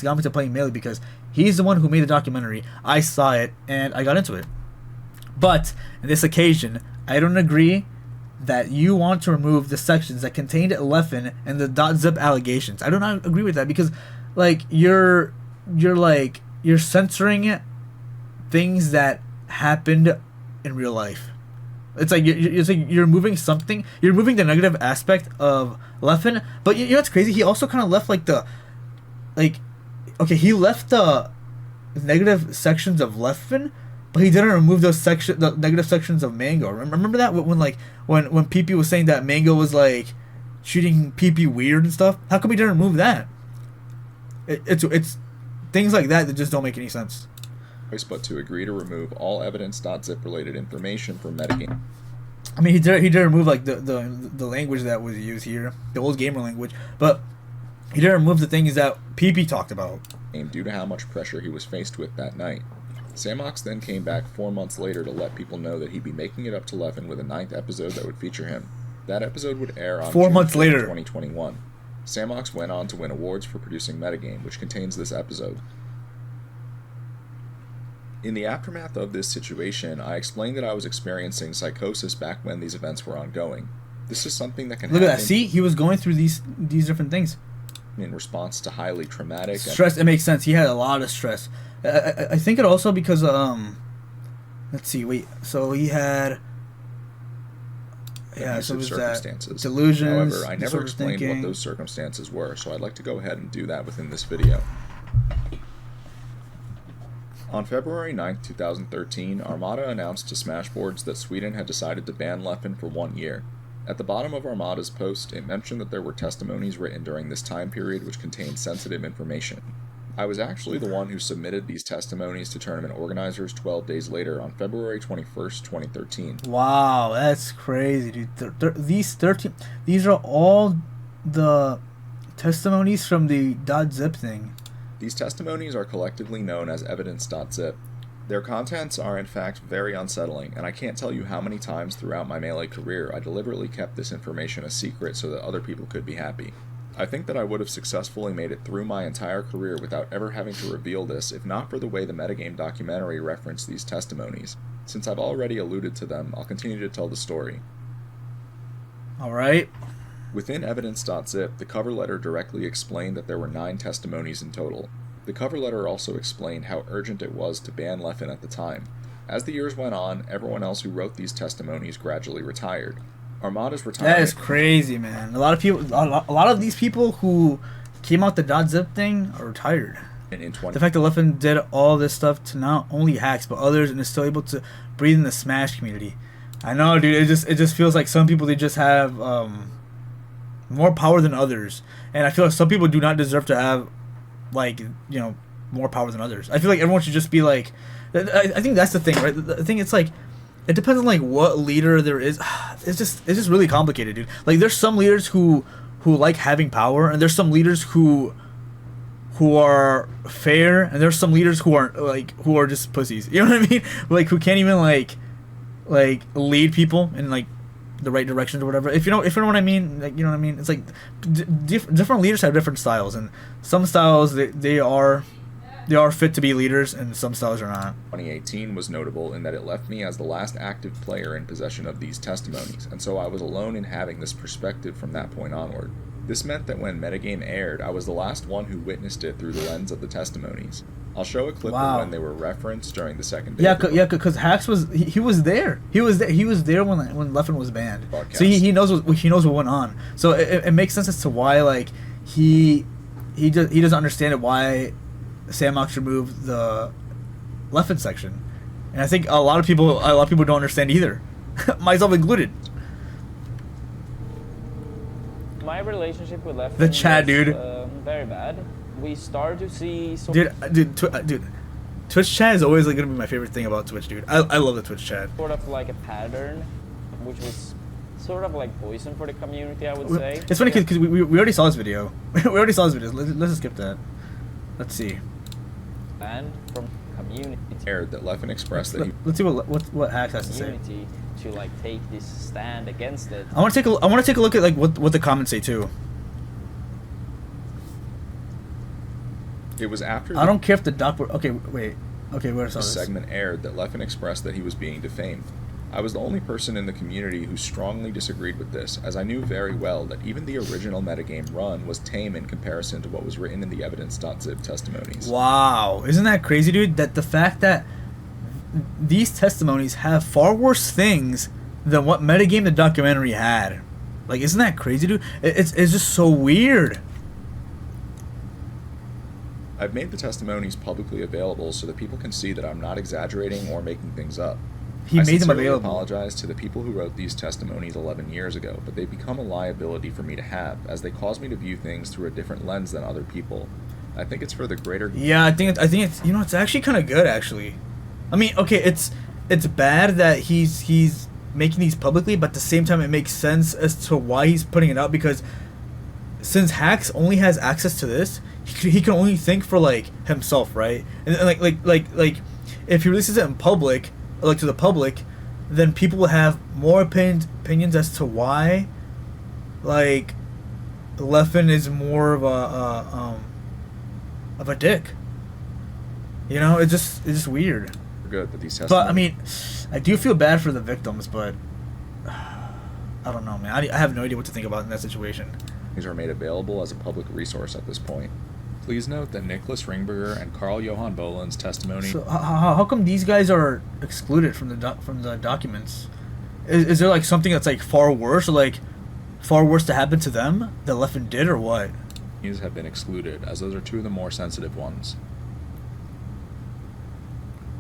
got me to playing Melee because he's the one who made the documentary. I saw it and I got into it. But in this occasion, I don't agree that you want to remove the sections that contained Leffen and the .zip allegations. I do not agree with that because, like, you're censoring things that happened in real life. It's like you're removing something. You're removing the negative aspect of Leffen, but you know what's crazy? He also kind of left he left the negative sections of Leffen, but he didn't remove the negative sections of Mango. Remember that when PP was saying that Mango was like treating PP weird and stuff? How come he didn't remove that? It's things like that just don't make any sense. But to agree to remove all evidence.zip related information from metagame. I mean, he did remove like the language that was used here, the old gamer language, but he didn't remove the things that PP talked about. Due to how much pressure he was faced with that night. Samox then came back 4 months later to let people know that he'd be making it up to Leffen with a 9th episode that would feature him. That episode would air on 4 months later, 2021. Samox went on to win awards for producing Metagame, which contains this episode. In the aftermath of this situation, I explained that I was experiencing psychosis back when these events were ongoing. This is something that can happen. Look at that. See, he was going through these different things. In response to highly traumatic stress. It makes sense. He had a lot of stress. I think it also because let's see. Wait. So he had so was circumstances. That delusions. However, I never explained what those circumstances were, so I'd like to go ahead and do that within this video. On February 9th, 2013, Armada announced to Smashboards that Sweden had decided to ban Leffen for 1 year. At the bottom of Armada's post, it mentioned that there were testimonies written during this time period which contained sensitive information. I was actually the one who submitted these testimonies to tournament organizers 12 days later on February 21st, 2013. Wow, that's crazy, dude. These are all the testimonies from the .zip thing. These testimonies are collectively known as evidence.zip. Their contents are in fact very unsettling, and I can't tell you how many times throughout my Melee career I deliberately kept this information a secret so that other people could be happy. I think that I would have successfully made it through my entire career without ever having to reveal this if not for the way the metagame documentary referenced these testimonies. Since I've already alluded to them, I'll continue to tell the story. Alright. Within evidence.zip, the cover letter directly explained that there were 9 testimonies in total. The cover letter also explained how urgent it was to ban Leffen at the time. As the years went on, everyone else who wrote these testimonies gradually retired. Armada's retirement... That is crazy, man. A lot of these people who came out the .zip thing are retired. The fact that Leffen did all this stuff to not only Hax but others and is still able to breathe in the Smash community. I know, dude. It just feels like some people, they just have more power than others, and I feel like some people do not deserve to have, like, you know, more power than others. I feel like everyone should just be like. I think that's the thing, right? The thing, it's like, it depends on like what leader there is. It's just really complicated, dude. Like, there's some leaders who like having power, and there's some leaders who are fair, and there's some leaders who are just pussies. You know what I mean? Like, who can't even like lead people in like the right directions or whatever. If you know what I mean, like, you know what I mean. It's like different leaders have different styles, and some styles they are fit to be leaders, and some styles are not. 2018 was notable in that it left me as the last active player in possession of these testimonies, and so I was alone in having this perspective from that point onward. This meant that when Metagame aired, I was the last one who witnessed it through the lens of the testimonies. I'll show a clip of when they were referenced during the second day. Yeah, because Hax was there. He was there when Leffen was banned. So he knows what went on. So it makes sense as to why, like, he doesn't understand it, why Sandbox removed the Leffen section, and I think a lot of people don't understand either, myself included. My relationship with Leffen the chat, was, dude, very bad. We started to see some dude, Twitch chat is always like gonna be my favorite thing about Twitch, dude. I love the Twitch chat. Sort of like a pattern, which was sort of like poison for the community, I would say. It's funny because we already saw this video. we already saw this video. Let's just skip that. Let's see. And from community aired that Leffen expressed that let's see what Hax has to say. To like take this stand against it. I want to take a look at like what the comments say too. It was after I don't care if the doc. Okay, wait. Okay, where saw this this segment aired that Leffen expressed that he was being defamed. I was the only person in the community who strongly disagreed with this, as I knew very well that even the original metagame run was tame in comparison to what was written in the evidence.zip testimonies. Wow, isn't that crazy, dude? That the fact that these testimonies have far worse things than what metagame the documentary had. Like, isn't that crazy, dude? It's just so weird. I've made the testimonies publicly available so that people can see that I'm not exaggerating or making things up. He made them available. I apologize to the people who wrote these testimonies 11 years ago, but they've become a liability for me to have, as they cause me to view things through a different lens than other people. I think it's for the greater... Yeah, I think it's it's actually kind of good, actually. I mean, okay, it's bad that he's making these publicly, but at the same time it makes sense as to why he's putting it out, because since Hax only has access to this, he can only think for like himself, right? And like if he releases it in public, like to the public, then people will have more opinions as to why, like, Leffen is more of a dick. You know, it's just weird. Good that these But I mean, I do feel bad for the victims, but I don't know, man. I have no idea what to think about in that situation. These are made available as a public resource at this point. Please note that Nicholas Ringberger and Carl Johan Boland's testimony... So how come these guys are excluded from the documents? Is there like something that's like far worse, or like far worse to happen to them that Leffen did, or what? These have been excluded, as those are two of the more sensitive ones.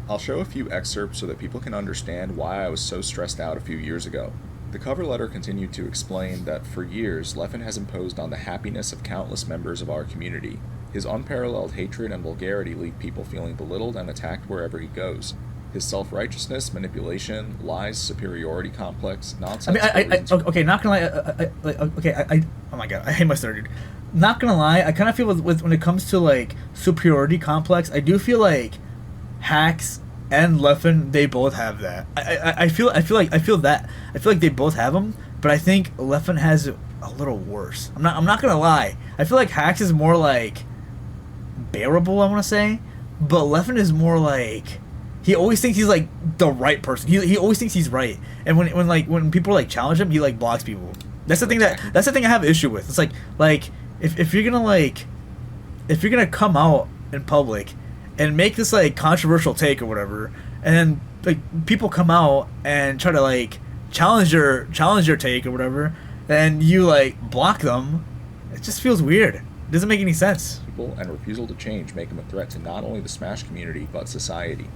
I'll show a few excerpts so that people can understand why I was so stressed out a few years ago. The cover letter continued to explain that for years, Leffen has imposed on the happiness of countless members of our community. His unparalleled hatred and vulgarity leave people feeling belittled and attacked wherever he goes. His self-righteousness, manipulation, lies, superiority complex, nonsense... I mean, okay, not gonna lie, oh my god, I hate my story, dude. Not gonna lie, I kind of feel with when it comes to, like, superiority complex, I do feel like Hax and Leffen, they both have that. I feel like they both have them, but I think Leffen has a little worse. I'm not gonna lie. I feel like Hax is more like bearable, I want to say, but Leffen is more like he always thinks he's like the right person. He always thinks he's right, and when people like challenge him, he like blocks people. That's the thing I have an issue with. It's like if you're gonna come out in public and make this like controversial take or whatever, and then like people come out and try to like challenge your take or whatever, and you like block them, it just feels weird. It doesn't make any sense. People and refusal to change make him a threat to not only the Smash community but society.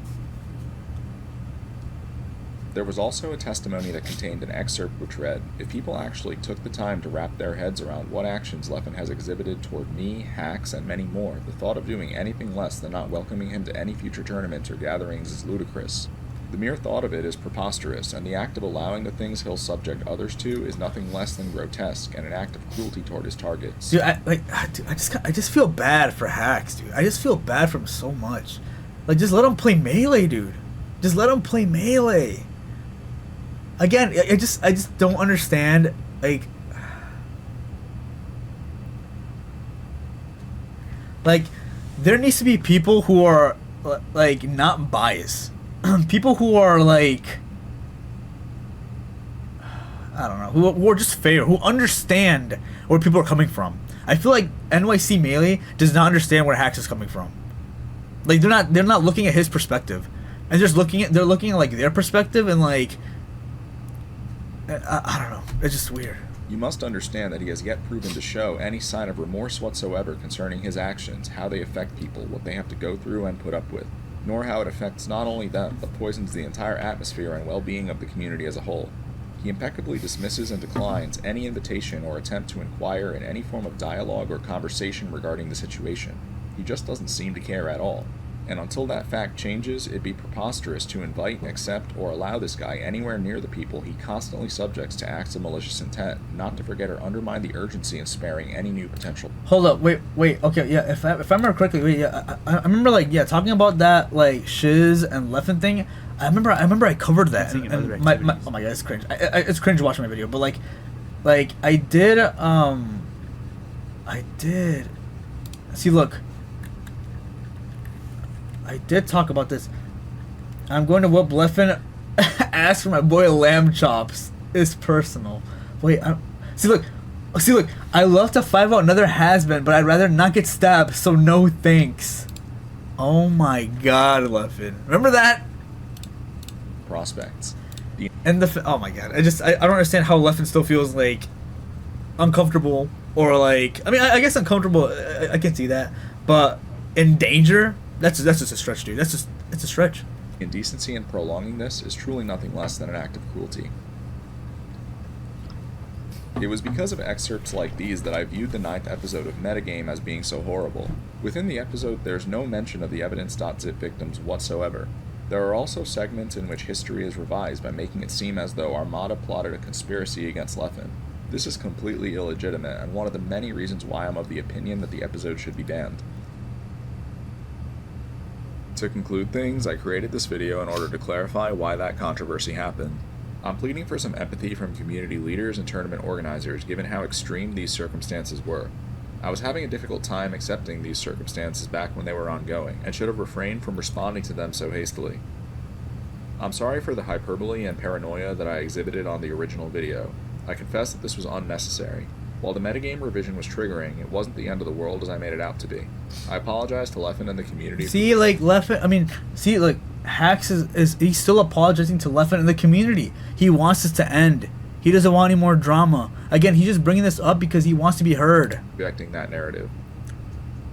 There was also a testimony that contained an excerpt which read, "If people actually took the time to wrap their heads around what actions Leffen has exhibited toward me, Hax, and many more, the thought of doing anything less than not welcoming him to any future tournaments or gatherings is ludicrous. The mere thought of it is preposterous, and the act of allowing the things he'll subject others to is nothing less than grotesque and an act of cruelty toward his targets." Dude, I just feel bad for Hax, dude. I just feel bad for him so much. Like, just let him play Melee, dude. Just let him play Melee. Again, I just don't understand, like there needs to be people who are like not biased. People who are like, I don't know, who are just fair, who understand where people are coming from. I feel like NYC Melee does not understand where Hax is coming from. Like they're not looking at his perspective, and they're looking at like their perspective, and like I don't know, it's just weird. You must understand that he has yet proven to show any sign of remorse whatsoever concerning his actions, how they affect people, what they have to go through and put up with, nor how it affects not only them, but poisons the entire atmosphere and well-being of the community as a whole. He impeccably dismisses and declines any invitation or attempt to inquire in any form of dialogue or conversation regarding the situation. He just doesn't seem to care at all. And until that fact changes, it'd be preposterous to invite, accept, or allow this guy anywhere near the people he constantly subjects to acts of malicious intent, not to forget or undermine the urgency in sparing any new potential. Hold up, wait, okay, yeah, if I remember correctly, wait, yeah, I remember, like, yeah, talking about that, like, Shiz and Leffen thing, I remember I covered that, and oh my god, it's cringe, it's cringe watching my video, but, like, I did, see, look, I did talk about this. I'm going to whoop Leffen. Ask for my boy Lamb Chops. It's personal. Wait, see look. I love to 5-out another has-been, but I'd rather not get stabbed. So no thanks. Oh my god, Leffen. Remember that? Prospects. And oh my god. I don't understand how Leffen still feels like uncomfortable, or like, I mean, I guess uncomfortable. I can see that, but in danger. That's just a stretch, dude. It's a stretch. Indecency in prolonging this is truly nothing less than an act of cruelty. It was because of excerpts like these that I viewed the 9th episode of Metagame as being so horrible. Within the episode, there's no mention of the evidence.zip victims whatsoever. There are also segments in which history is revised by making it seem as though Armada plotted a conspiracy against Leffen. This is completely illegitimate, and one of the many reasons why I'm of the opinion that the episode should be banned. To conclude things, I created this video in order to clarify why that controversy happened. I'm pleading for some empathy from community leaders and tournament organizers given how extreme these circumstances were. I was having a difficult time accepting these circumstances back when they were ongoing, and should have refrained from responding to them so hastily. I'm sorry for the hyperbole and paranoia that I exhibited on the original video. I confess that this was unnecessary. While the metagame revision was triggering, it wasn't the end of the world as I made it out to be. I apologize to Leffen and the community. See, like, Leffen, I mean, see, like, Hax is he's still apologizing to Leffen and the community. He wants this to end. He doesn't want any more drama. Again, he's just bringing this up because he wants to be heard. Rejecting that narrative.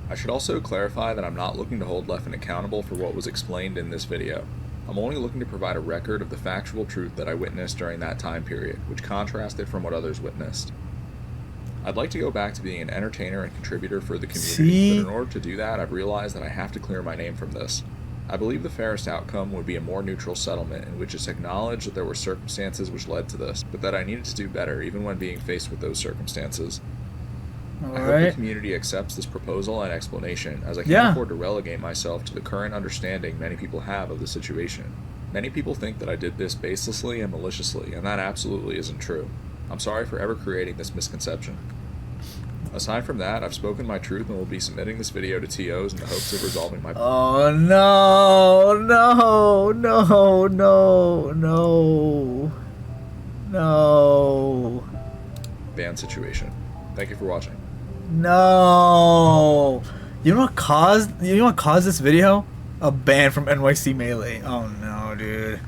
I should also clarify that I'm not looking to hold Leffen accountable for what was explained in this video. I'm only looking to provide a record of the factual truth that I witnessed during that time period, which contrasted from what others witnessed. I'd like to go back to being an entertainer and contributor for the community, but in order to do that, I've realized that I have to clear my name from this. I believe the fairest outcome would be a more neutral settlement in which it's acknowledged that there were circumstances which led to this, but that I needed to do better even when being faced with those circumstances. I hope the community accepts this proposal and explanation, as I can't afford to relegate myself to the current understanding many people have of the situation. Many people think that I did this baselessly and maliciously, and that absolutely isn't true. I'm sorry for ever creating this misconception. Aside from that, I've spoken my truth and will be submitting this video to TOs in the hopes of resolving my Oh no, no, no, no, no, no, ban situation. Thank you for watching. no. You know what caused this video? A ban from NYC Melee. Oh no, dude.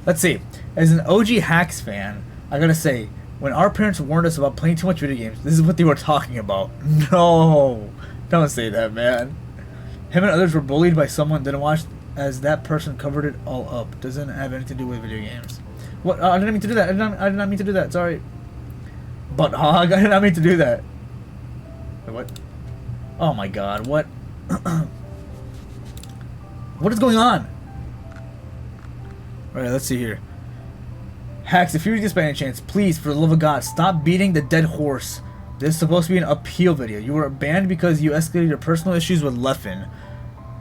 Let's see. As an OG Hax fan, I gotta say, when our parents warned us about playing too much video games, this is what they were talking about. No, don't say that, man. Him and others were bullied by someone didn't watch, as that person covered it all up. Doesn't have anything to do with video games. What? I didn't mean to do that. I did not mean to do that. Sorry. Butt hog. I did not mean to do that. Wait, what? Oh my god. What? What is going on? Alright, let's see here. Hax, if you read this by any chance, please, for the love of God, stop beating the dead horse. This is supposed to be an appeal video. You were banned because you escalated your personal issues with Leffen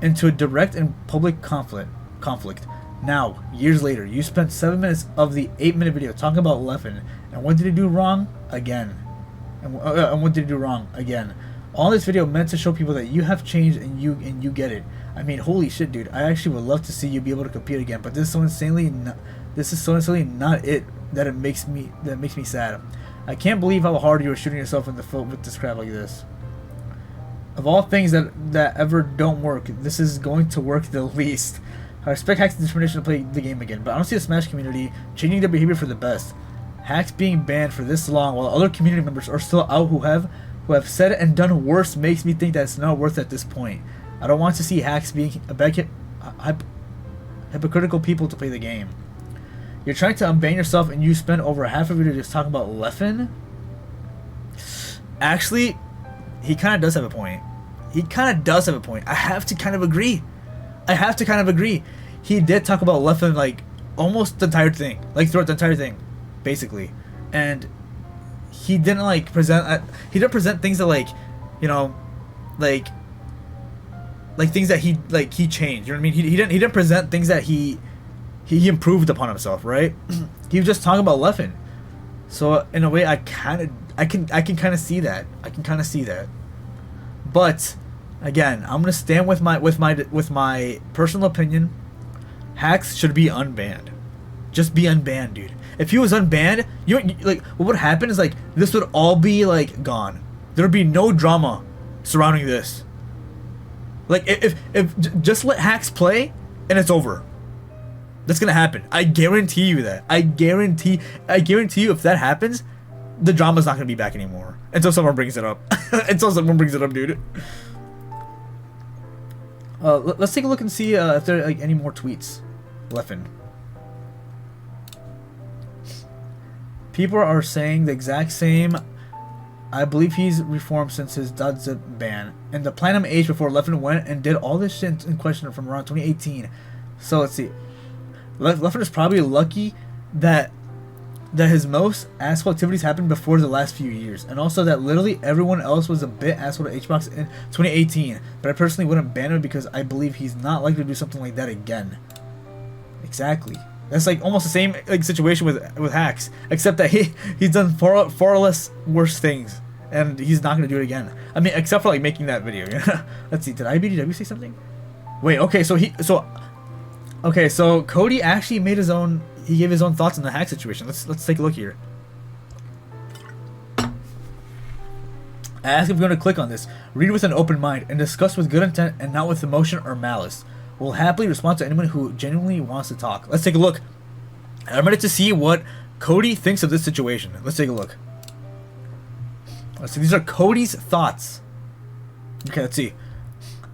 into a direct and public conflict. Now, years later, you spent 7 minutes of the 8-minute video talking about Leffen. And what did he do wrong? Again. And what did he do wrong? Again. All this video meant to show people that you have changed and you get it. I mean, holy shit, dude. I actually would love to see you be able to compete again, but this is so insanely not it that it makes me sad. I can't believe how hard you were shooting yourself in the foot with this crap like this. Of all things that ever don't work, this is going to work the least. I respect Hack's determination to play the game again, but I don't see the Smash community changing their behavior for the best. Hacks being banned for this long while other community members are still out who have said and done worse makes me think that it's not worth it at this point. I don't want to see Hacks being hypocritical people to play the game. You're trying to unban yourself and you spend over half a video just talking about Leffen? Actually, he kind of does have a point. I have to kind of agree. He did talk about Leffen like almost the entire thing. Like throughout the entire thing, basically. And he didn't like present things that like, you know, like things that he changed. You know what I mean? He didn't present things that he improved upon himself, right? He was just talking about Leffen. So in a way, I can kind of see that. But again, I'm gonna stand with my personal opinion. Hax should be unbanned. Just be unbanned, dude. If he was unbanned, you like what would happen is like this would all be like gone. There would be no drama surrounding this. Like if just let Hax play and it's over. That's gonna happen. I guarantee you that. I guarantee you if that happens, the drama's not gonna be back anymore until someone brings it up. Dude. Let's take a look and see if there are like, any more tweets. Leffen. People are saying the exact same. I believe he's reformed since his .zip ban. And the platinum age before Leffen went and did all this shit in question from around 2018. So let's see. Leffen is probably lucky that his most asshole activities happened before the last few years. And also that literally everyone else was a bit asshole to HBox in 2018. But I personally wouldn't ban him because I believe he's not likely to do something like that again. Exactly. That's like almost the same like situation with Hax, except that he's done far less worse things, and he's not gonna do it again. I mean, except for like making that video. Let's see. Did IBDW say something? Wait. Okay. So Cody actually made his own. He gave his own thoughts on the Hax situation. Let's take a look here. I ask if you're going to click on this. Read with an open mind and discuss with good intent and not with emotion or malice. We'll happily respond to anyone who genuinely wants to talk. Let's take a look. I'm ready to see what Cody thinks of this situation. Let's take a look. Let's see. These are Cody's thoughts. Okay, let's see.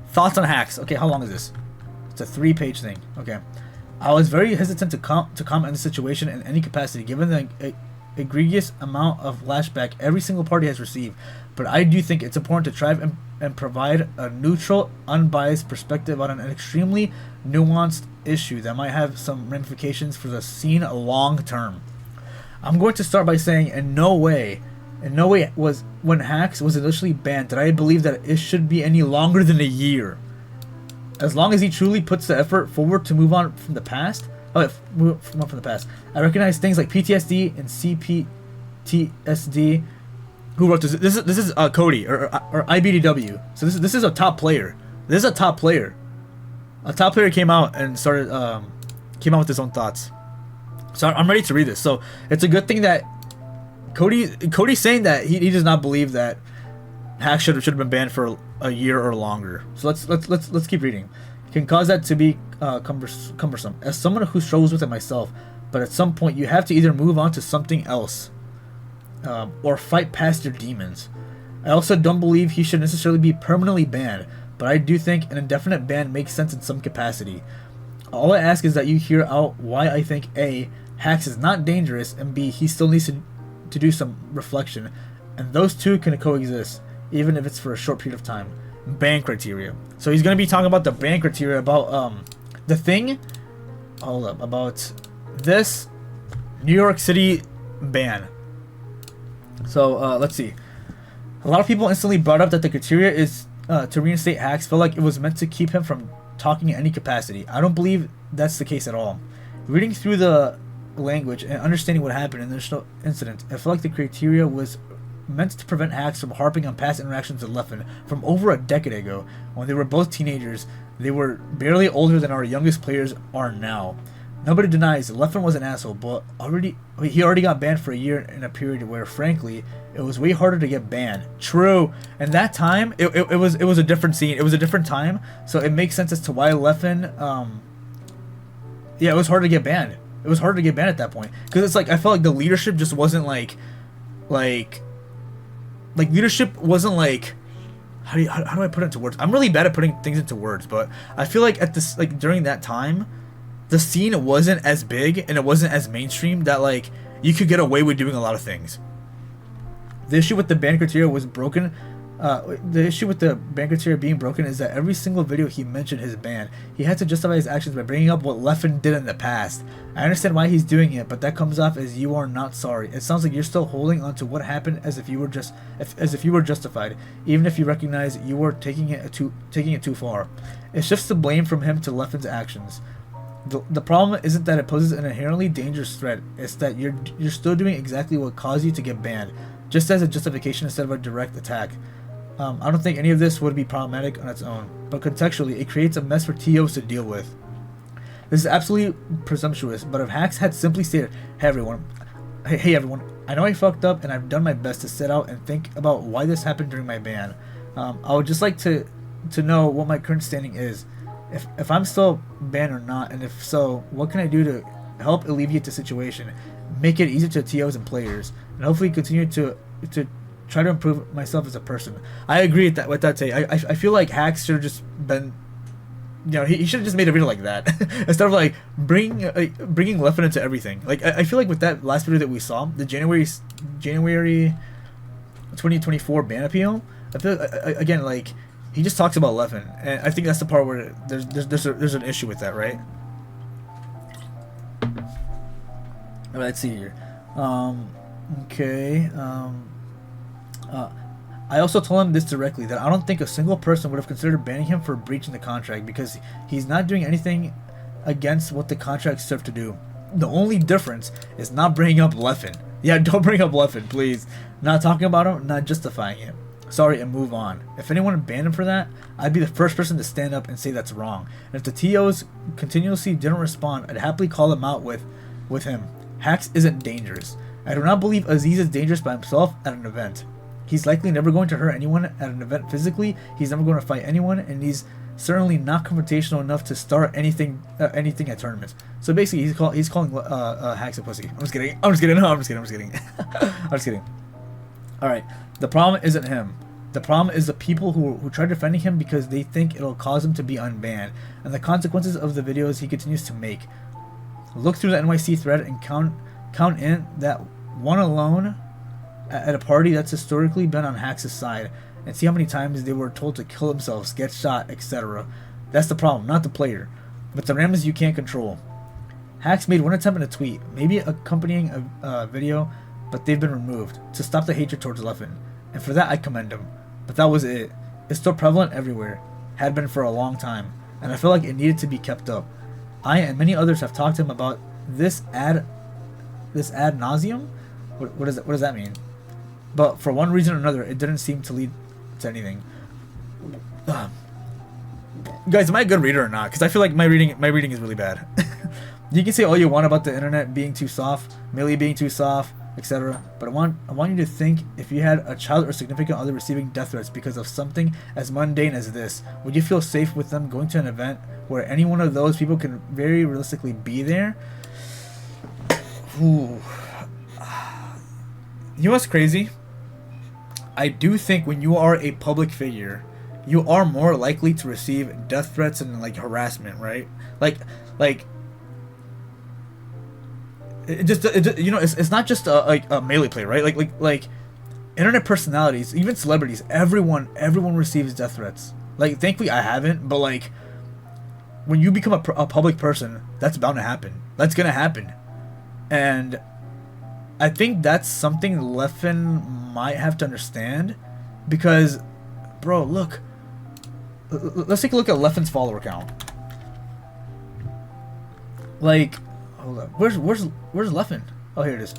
Thoughts on Hax. Okay, how long is this? It's a 3-page thing. Okay. I was very hesitant to comment on the situation in any capacity, given the egregious amount of lashback every single party has received. But I do think it's important to try and provide a neutral, unbiased perspective on an extremely nuanced issue that might have some ramifications for the scene long term. I'm going to start by saying in no way was when Hax was initially banned did I believe that it should be any longer than a year. As long as he truly puts the effort forward to move on from the past, I recognize things like PTSD and TSD. Who wrote this? This is Cody or IBDW. So this is a top player. This is a top player. A top player came out and started came out with his own thoughts. So I'm ready to read this. So it's a good thing that Cody's saying that he does not believe that Hax should have been banned for a year or longer. So let's keep reading. It can cause that to be cumbersome. As someone who struggles with it myself, but at some point you have to either move on to something else, or fight past your demons. I also don't believe he should necessarily be permanently banned, but I do think an indefinite ban makes sense in some capacity. All I ask is that you hear out why I think A, Hax is not dangerous, and B, he still needs to do some reflection, and those two can coexist, even if it's for a short period of time. Ban criteria. So he's going to be talking about the ban criteria about the thing. Hold up, about this New York City ban. So let's see. A lot of people instantly brought up that the criteria is to reinstate Hax felt like it was meant to keep him from talking in any capacity. I don't believe that's the case at all. Reading through the language and understanding what happened in the initial incident, I felt like the criteria was meant to prevent Hax from harping on past interactions with Leffen from over a decade ago, when they were both teenagers. They were barely older than our youngest players are now. Nobody denies Leffen was an asshole, but he already got banned for a year in a period where, frankly, it was way harder to get banned. True. And that time, it was a different scene. It was a different time, so it makes sense as to why Leffen, yeah, it was hard to get banned. It was hard to get banned at that point, because it's like I felt like the leadership just wasn't like leadership wasn't like, how do I put it into words? I'm really bad at putting things into words, but I feel like at this, like, during that time, the scene wasn't as big and it wasn't as mainstream that like you could get away with doing a lot of things. The issue with the ban criteria was broken. The issue with the ban criteria being broken is that every single video he mentioned his ban, he had to justify his actions by bringing up what Leffen did in the past. I understand why he's doing it, but that comes off as you are not sorry. It sounds like you're still holding on to what happened as if you were justified, even if you recognize you were taking it too far. It shifts the blame from him to Leffen's actions. The problem isn't that it poses an inherently dangerous threat. It's that you're still doing exactly what caused you to get banned, just as a justification instead of a direct attack. I don't think any of this would be problematic on its own, but contextually, it creates a mess for TOs to deal with. This is absolutely presumptuous, but if Hax had simply stated, hey everyone, I know I fucked up and I've done my best to sit out and think about why this happened during my ban. I would just like to know what my current standing is, if I'm still banned or not, and if so, what can I do to help alleviate the situation, make it easier to TOs and players, and hopefully continue to try to improve myself as a person. I agree with that take. I feel like Hax should have just been, you know, he should have just made a video like that instead of like bringing Leffen into everything. Like I feel like with that last video that we saw, the January 2024 ban appeal, I feel again like he just talks about Leffen, and I think that's the part where there's an issue with that, right? Let's see here. Okay. I also told him this directly, that I don't think a single person would have considered banning him for breaching the contract, because he's not doing anything against what the contract served to do. The only difference is not bringing up Leffen. Yeah, don't bring up Leffen, please. Not talking about him, not justifying it. Sorry, and move on. If anyone banned him for that, I'd be the first person to stand up and say that's wrong. And if the TOs continuously didn't respond, I'd happily call them out with him. Hax isn't dangerous. I do not believe Aziz is dangerous by himself at an event. He's likely never going to hurt anyone at an event physically. He's never going to fight anyone, and he's certainly not confrontational enough to start anything at tournaments. So basically, he's calling Hax a pussy. I'm just kidding. I'm just kidding. All right. The problem isn't him. The problem is the people who try defending him because they think it'll cause him to be unbanned, and the consequences of the videos he continues to make. Look through the NYC thread and count in that one alone at a party that's historically been on Hax's side, and see how many times they were told to kill themselves, get shot, etc. That's the problem, not the player, but the randoms you can't control. Hax made one attempt in a tweet, maybe accompanying a video, but they've been removed, to stop the hatred towards Leffen, and for that I commend him. But that was it. It's still prevalent everywhere, had been for a long time, and I feel like it needed to be kept up. I and many others have talked to him about this ad nauseum, What does that mean? But for one reason or another, it didn't seem to lead to anything. Guys, am I a good reader or not? Because I feel like my reading is really bad. You can say all you want about the internet being too soft, Millie being too soft, etc. But I want you to think, if you had a child or significant other receiving death threats because of something as mundane as this, would you feel safe with them going to an event where any one of those people can very realistically be there? Ooh. You know what's crazy? I do think when you are a public figure, you are more likely to receive death threats and like harassment, right? Like it's not just a melee play, right? Like internet personalities, even celebrities, everyone receives death threats. Like, thankfully I haven't, but like when you become a public person, that's bound to happen. That's gonna happen, and I think that's something Leffen might have to understand, because, bro, look. Let's take a look at Leffen's follower count. Like, hold up. Where's Leffen? Oh, here it is.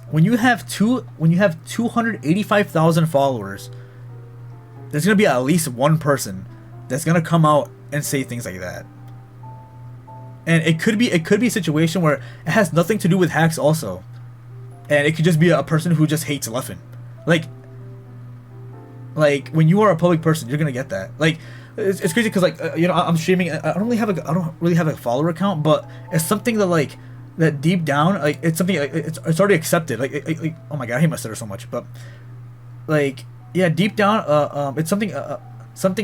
When you have 285,000 followers, there's gonna be at least one person that's gonna come out and say things like that. And it could be a situation where it has nothing to do with hacks also, and it could just be a person who just hates Leffen. Like when you are a public person, you're gonna get that. Like, it's crazy because like I'm streaming. I don't really have a follower account, but it's something that deep down, like, it's something like, it's already accepted. Like oh my god, I hate my stutter so much. But like, yeah, deep down, it's something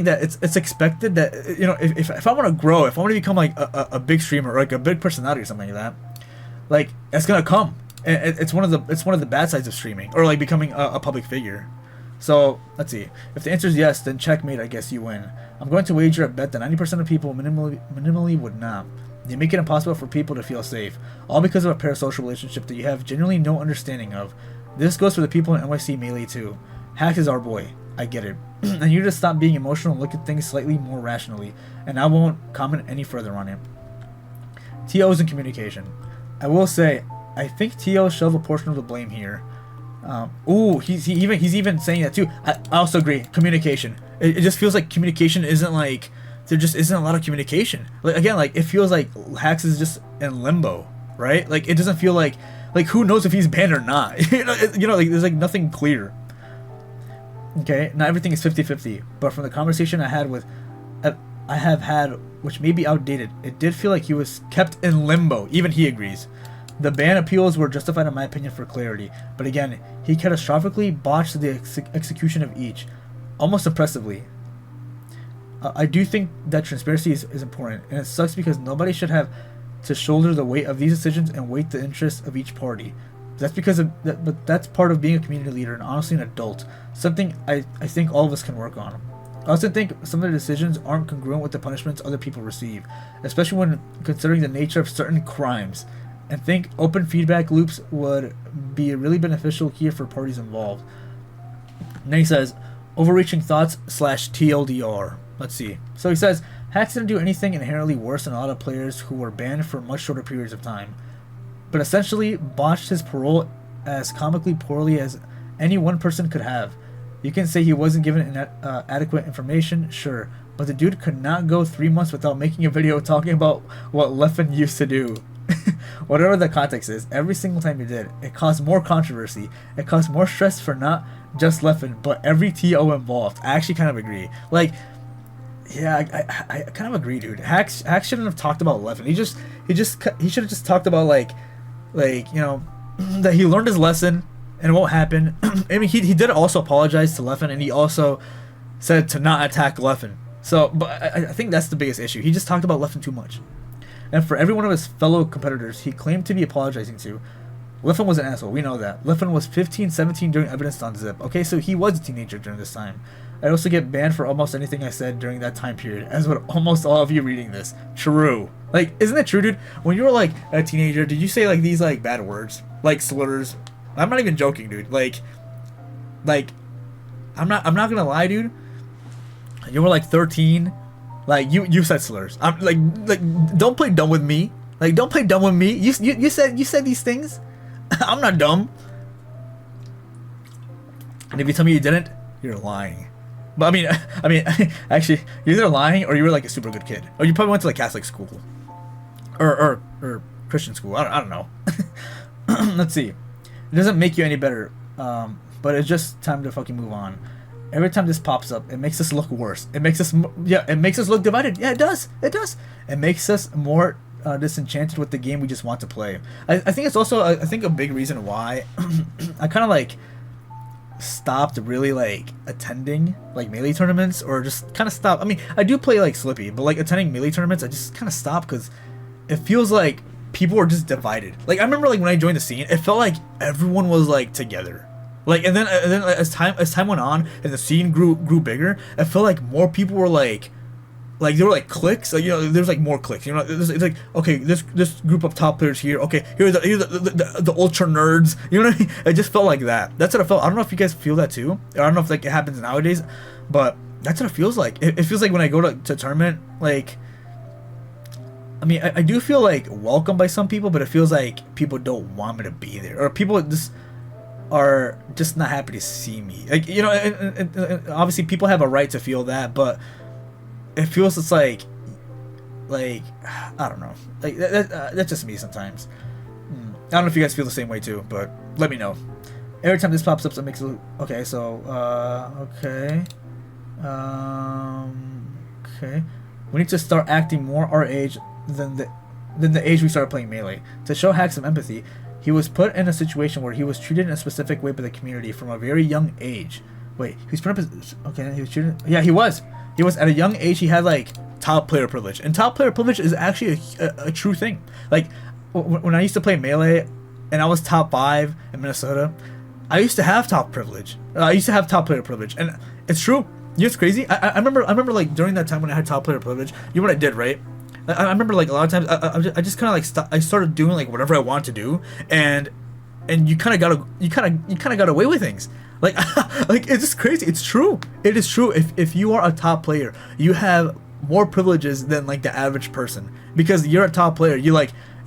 that it's expected that if I want to grow, if I want to become like a big streamer or like a big personality or something like that, like, it's gonna come. And it's one of the bad sides of streaming, or like becoming a public figure. So let's see. If the answer is yes, then checkmate. I guess you win. I'm going to wager a bet that 90% of people minimally would not. You make it impossible for people to feel safe, all because of a parasocial relationship that you have genuinely no understanding of. This goes for the people in NYC Melee too. Hax is our boy. I get it. And you just stop being emotional and look at things slightly more rationally. And I won't comment any further on it. TOs and communication. I will say, I think TOs shove a portion of the blame here. He's even saying that too. I also agree. Communication. It just feels like communication isn't like, there just isn't a lot of communication. Like, again, like, it feels like Hax is just in limbo, right? Like, it doesn't feel like who knows if he's banned or not. Like, there's like nothing clear. Okay, not everything is 50-50, but from the conversation I have had, which may be outdated, it did feel like he was kept in limbo. Even he agrees. The ban appeals were justified in my opinion for clarity, but again, he catastrophically botched the execution of each, almost impressively. I do think that transparency is important, and it sucks because nobody should have to shoulder the weight of these decisions and weight the interests of each party. That's because of that, but that's part of being a community leader and honestly an adult. Something I think all of us can work on. I also think some of the decisions aren't congruent with the punishments other people receive, especially when considering the nature of certain crimes. And think open feedback loops would be really beneficial here for parties involved. And then he says, overreaching thoughts / TLDR. Let's see. So he says, Hax didn't do anything inherently worse than a lot of players who were banned for much shorter periods of time, but essentially botched his parole as comically poorly as any one person could have. You can say he wasn't given adequate information, sure, but the dude could not go 3 months without making a video talking about what Leffen used to do. Whatever the context is, every single time you did, it caused more controversy. It caused more stress for not just Leffen, but every TO involved. I actually kind of agree. Like, yeah, I kind of agree, dude. Hax shouldn't have talked about Leffen. He should have just talked about like that he learned his lesson and it won't happen. I mean, he did also apologize to Leffen, and he also said to not attack Leffen. So, but I think that's the biggest issue. He just talked about Leffen too much. And for every one of his fellow competitors he claimed to be apologizing to, Leffen was an asshole. We know that. Leffen was 15, 17 during evidence on Zip. Okay, so he was a teenager during this time. I'd also get banned for almost anything I said during that time period, as would almost all of you reading this. True. Like, isn't it true, dude? When you were like a teenager, did you say like these like bad words? Like slurs? I'm not even joking, dude. Like I'm not gonna lie, dude. You were like 13. Like you said slurs. I'm like don't play dumb with me. Like, don't play dumb with me. You said these things. I'm not dumb. And if you tell me you didn't, you're lying. But I mean, actually, you're either lying or you were like a super good kid, or you probably went to like Catholic school, or Christian school. I don't know. Let's see. It doesn't make you any better, but it's just time to fucking move on. Every time this pops up, it makes us look worse. It makes us, it makes us look divided. Yeah, it does. It does. It makes us more disenchanted with the game we just want to play. I think it's also, I think a big reason why I kind of like stopped really like attending like Melee tournaments, or just kind of stopped. I mean, I do play like Slippy, but like attending Melee tournaments, I just kind of stopped because it feels like people are just divided. Like I remember like when I joined the scene, it felt like everyone was like together. Like and then as time went on and the scene grew bigger, I felt like more people were like there were like cliques. Like, you know, there's like more cliques. You know, it's like, okay, this group of top players here. Okay, here's the ultra nerds. You know what I mean? It just felt like that. That's what it felt. I don't know if you guys feel that too. I don't know if like it happens nowadays, but that's what it feels like. It feels like when I go to tournament, like, I mean, I do feel like welcomed by some people, but it feels like people don't want me to be there, or people just are just not happy to see me. Like, you know, and obviously people have a right to feel that, but it feels it's like I don't know. Like that's just me sometimes. I don't know if you guys feel the same way too, but let me know. Every time this pops up, it makes it okay. So okay, okay. We need to start acting more our age than the age we started playing Melee. To show Hax some empathy, he was put in a situation where he was treated in a specific way by the community from a very young age. Wait, he's put up his, okay, he was treated, yeah, he was at a young age. He had like top player privilege, and top player privilege is actually a true thing. Like when I used to play Melee and I was top 5 in Minnesota, I used to have top privilege. I used to have top player privilege, and it's true. You know, it's crazy. I remember like during that time when I had top player privilege, you know what I did, right? I remember like a lot of times I just kind of like I started doing like whatever I wanted to do, and you kind of got away with things. Like like it's just crazy. It's true. It is true. If you are a top player, you have more privileges than like the average person, because you're a top player. You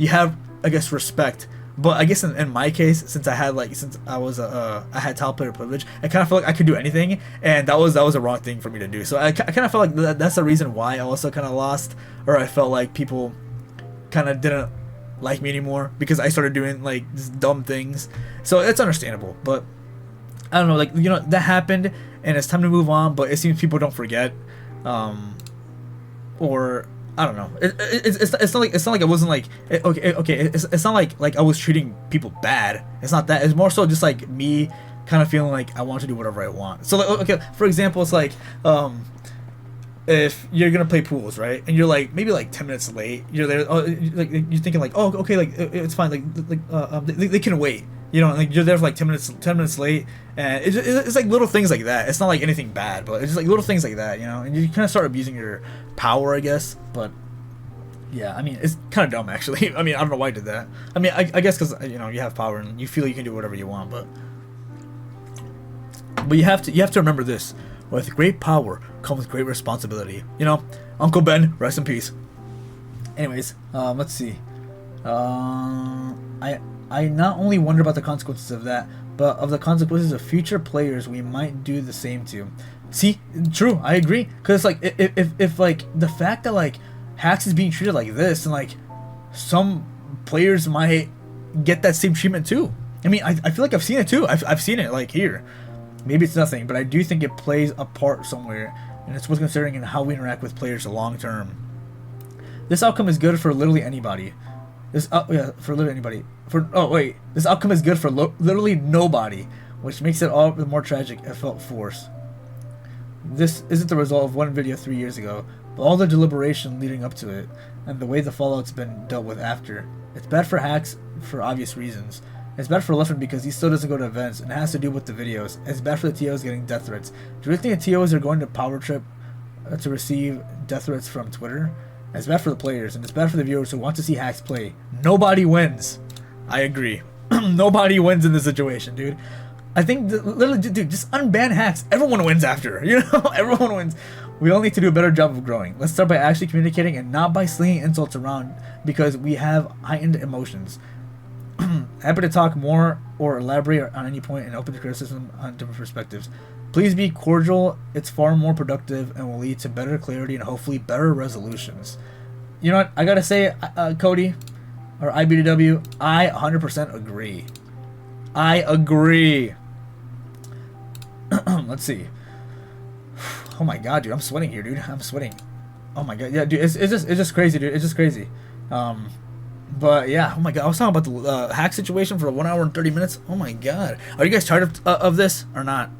have, I guess, respect. But I guess in my case, since I had top player privilege, I kind of felt like I could do anything, and that was a wrong thing for me to do. So I kind of felt like that's the reason why I also kind of lost, or I felt like people kind of didn't like me anymore, because I started doing like just dumb things. So it's understandable, but I don't know, like, you know, that happened and it's time to move on. But it seems people don't forget, or I don't know. It's not like I wasn't like okay. It's not like I was treating people bad. It's not that. It's more so just like me kind of feeling like I want to do whatever I want. So like, okay, for example, it's like if you're gonna play pools, right, and you're like maybe like 10 minutes late, you're there, like you're thinking like, oh, okay, like it's fine, they can wait. You know, like you're there for like 10 minutes late, and it's like little things like that. It's not like anything bad, but it's just like little things like that, you know. And you kind of start abusing your power, I guess. But yeah, I mean, it's kind of dumb actually. I mean, I don't know why I did that. I mean, I guess because, you know, you have power and you feel you can do whatever you want, but you have to remember this: with great power comes great responsibility. You know, Uncle Ben, rest in peace. Anyways, let's see. I not only wonder about the consequences of that, but of the consequences of future players we might do the same to. See, true, I agree. Because like, if like the fact that like Hax is being treated like this, and like some players might get that same treatment too. I mean, I feel like I've seen it too. I've seen it like here. Maybe it's nothing, but I do think it plays a part somewhere, and it's worth considering in how we interact with players long term. This outcome is good for literally anybody. This outcome is good for literally nobody, which makes it all the more tragic. It felt forced. This isn't the result of one video 3 years ago, but all the deliberation leading up to it, and the way the fallout's been dealt with after. It's bad for Hax for obvious reasons. It's bad for Leffen because he still doesn't go to events and has to do with the videos. It's bad for the TOs getting death threats. Do you think the TOs are going to Power Trip to receive death threats from Twitter? It's bad for the players, and it's bad for the viewers who want to see Hax play. Nobody wins. I agree. Nobody wins in this situation, dude. I think, literally, dude, just unban Hax. Everyone wins after. You know? Everyone wins. We all need to do a better job of growing. Let's start by actually communicating and not by slinging insults around because we have heightened emotions. Happy to talk more or elaborate on any point and open to criticism on different perspectives. Please be cordial. It's far more productive and will lead to better clarity and hopefully better resolutions. You know what? I gotta say, Cody, or IBDW, I 100% agree. I agree. Let's see. Oh my god, dude, I'm sweating here, dude. I'm sweating. Oh my god, yeah, dude, it's just crazy, dude. It's just crazy. But yeah, oh my god, I was talking about the hack situation for 1 hour and 30 minutes. Oh my god, are you guys tired of this or not?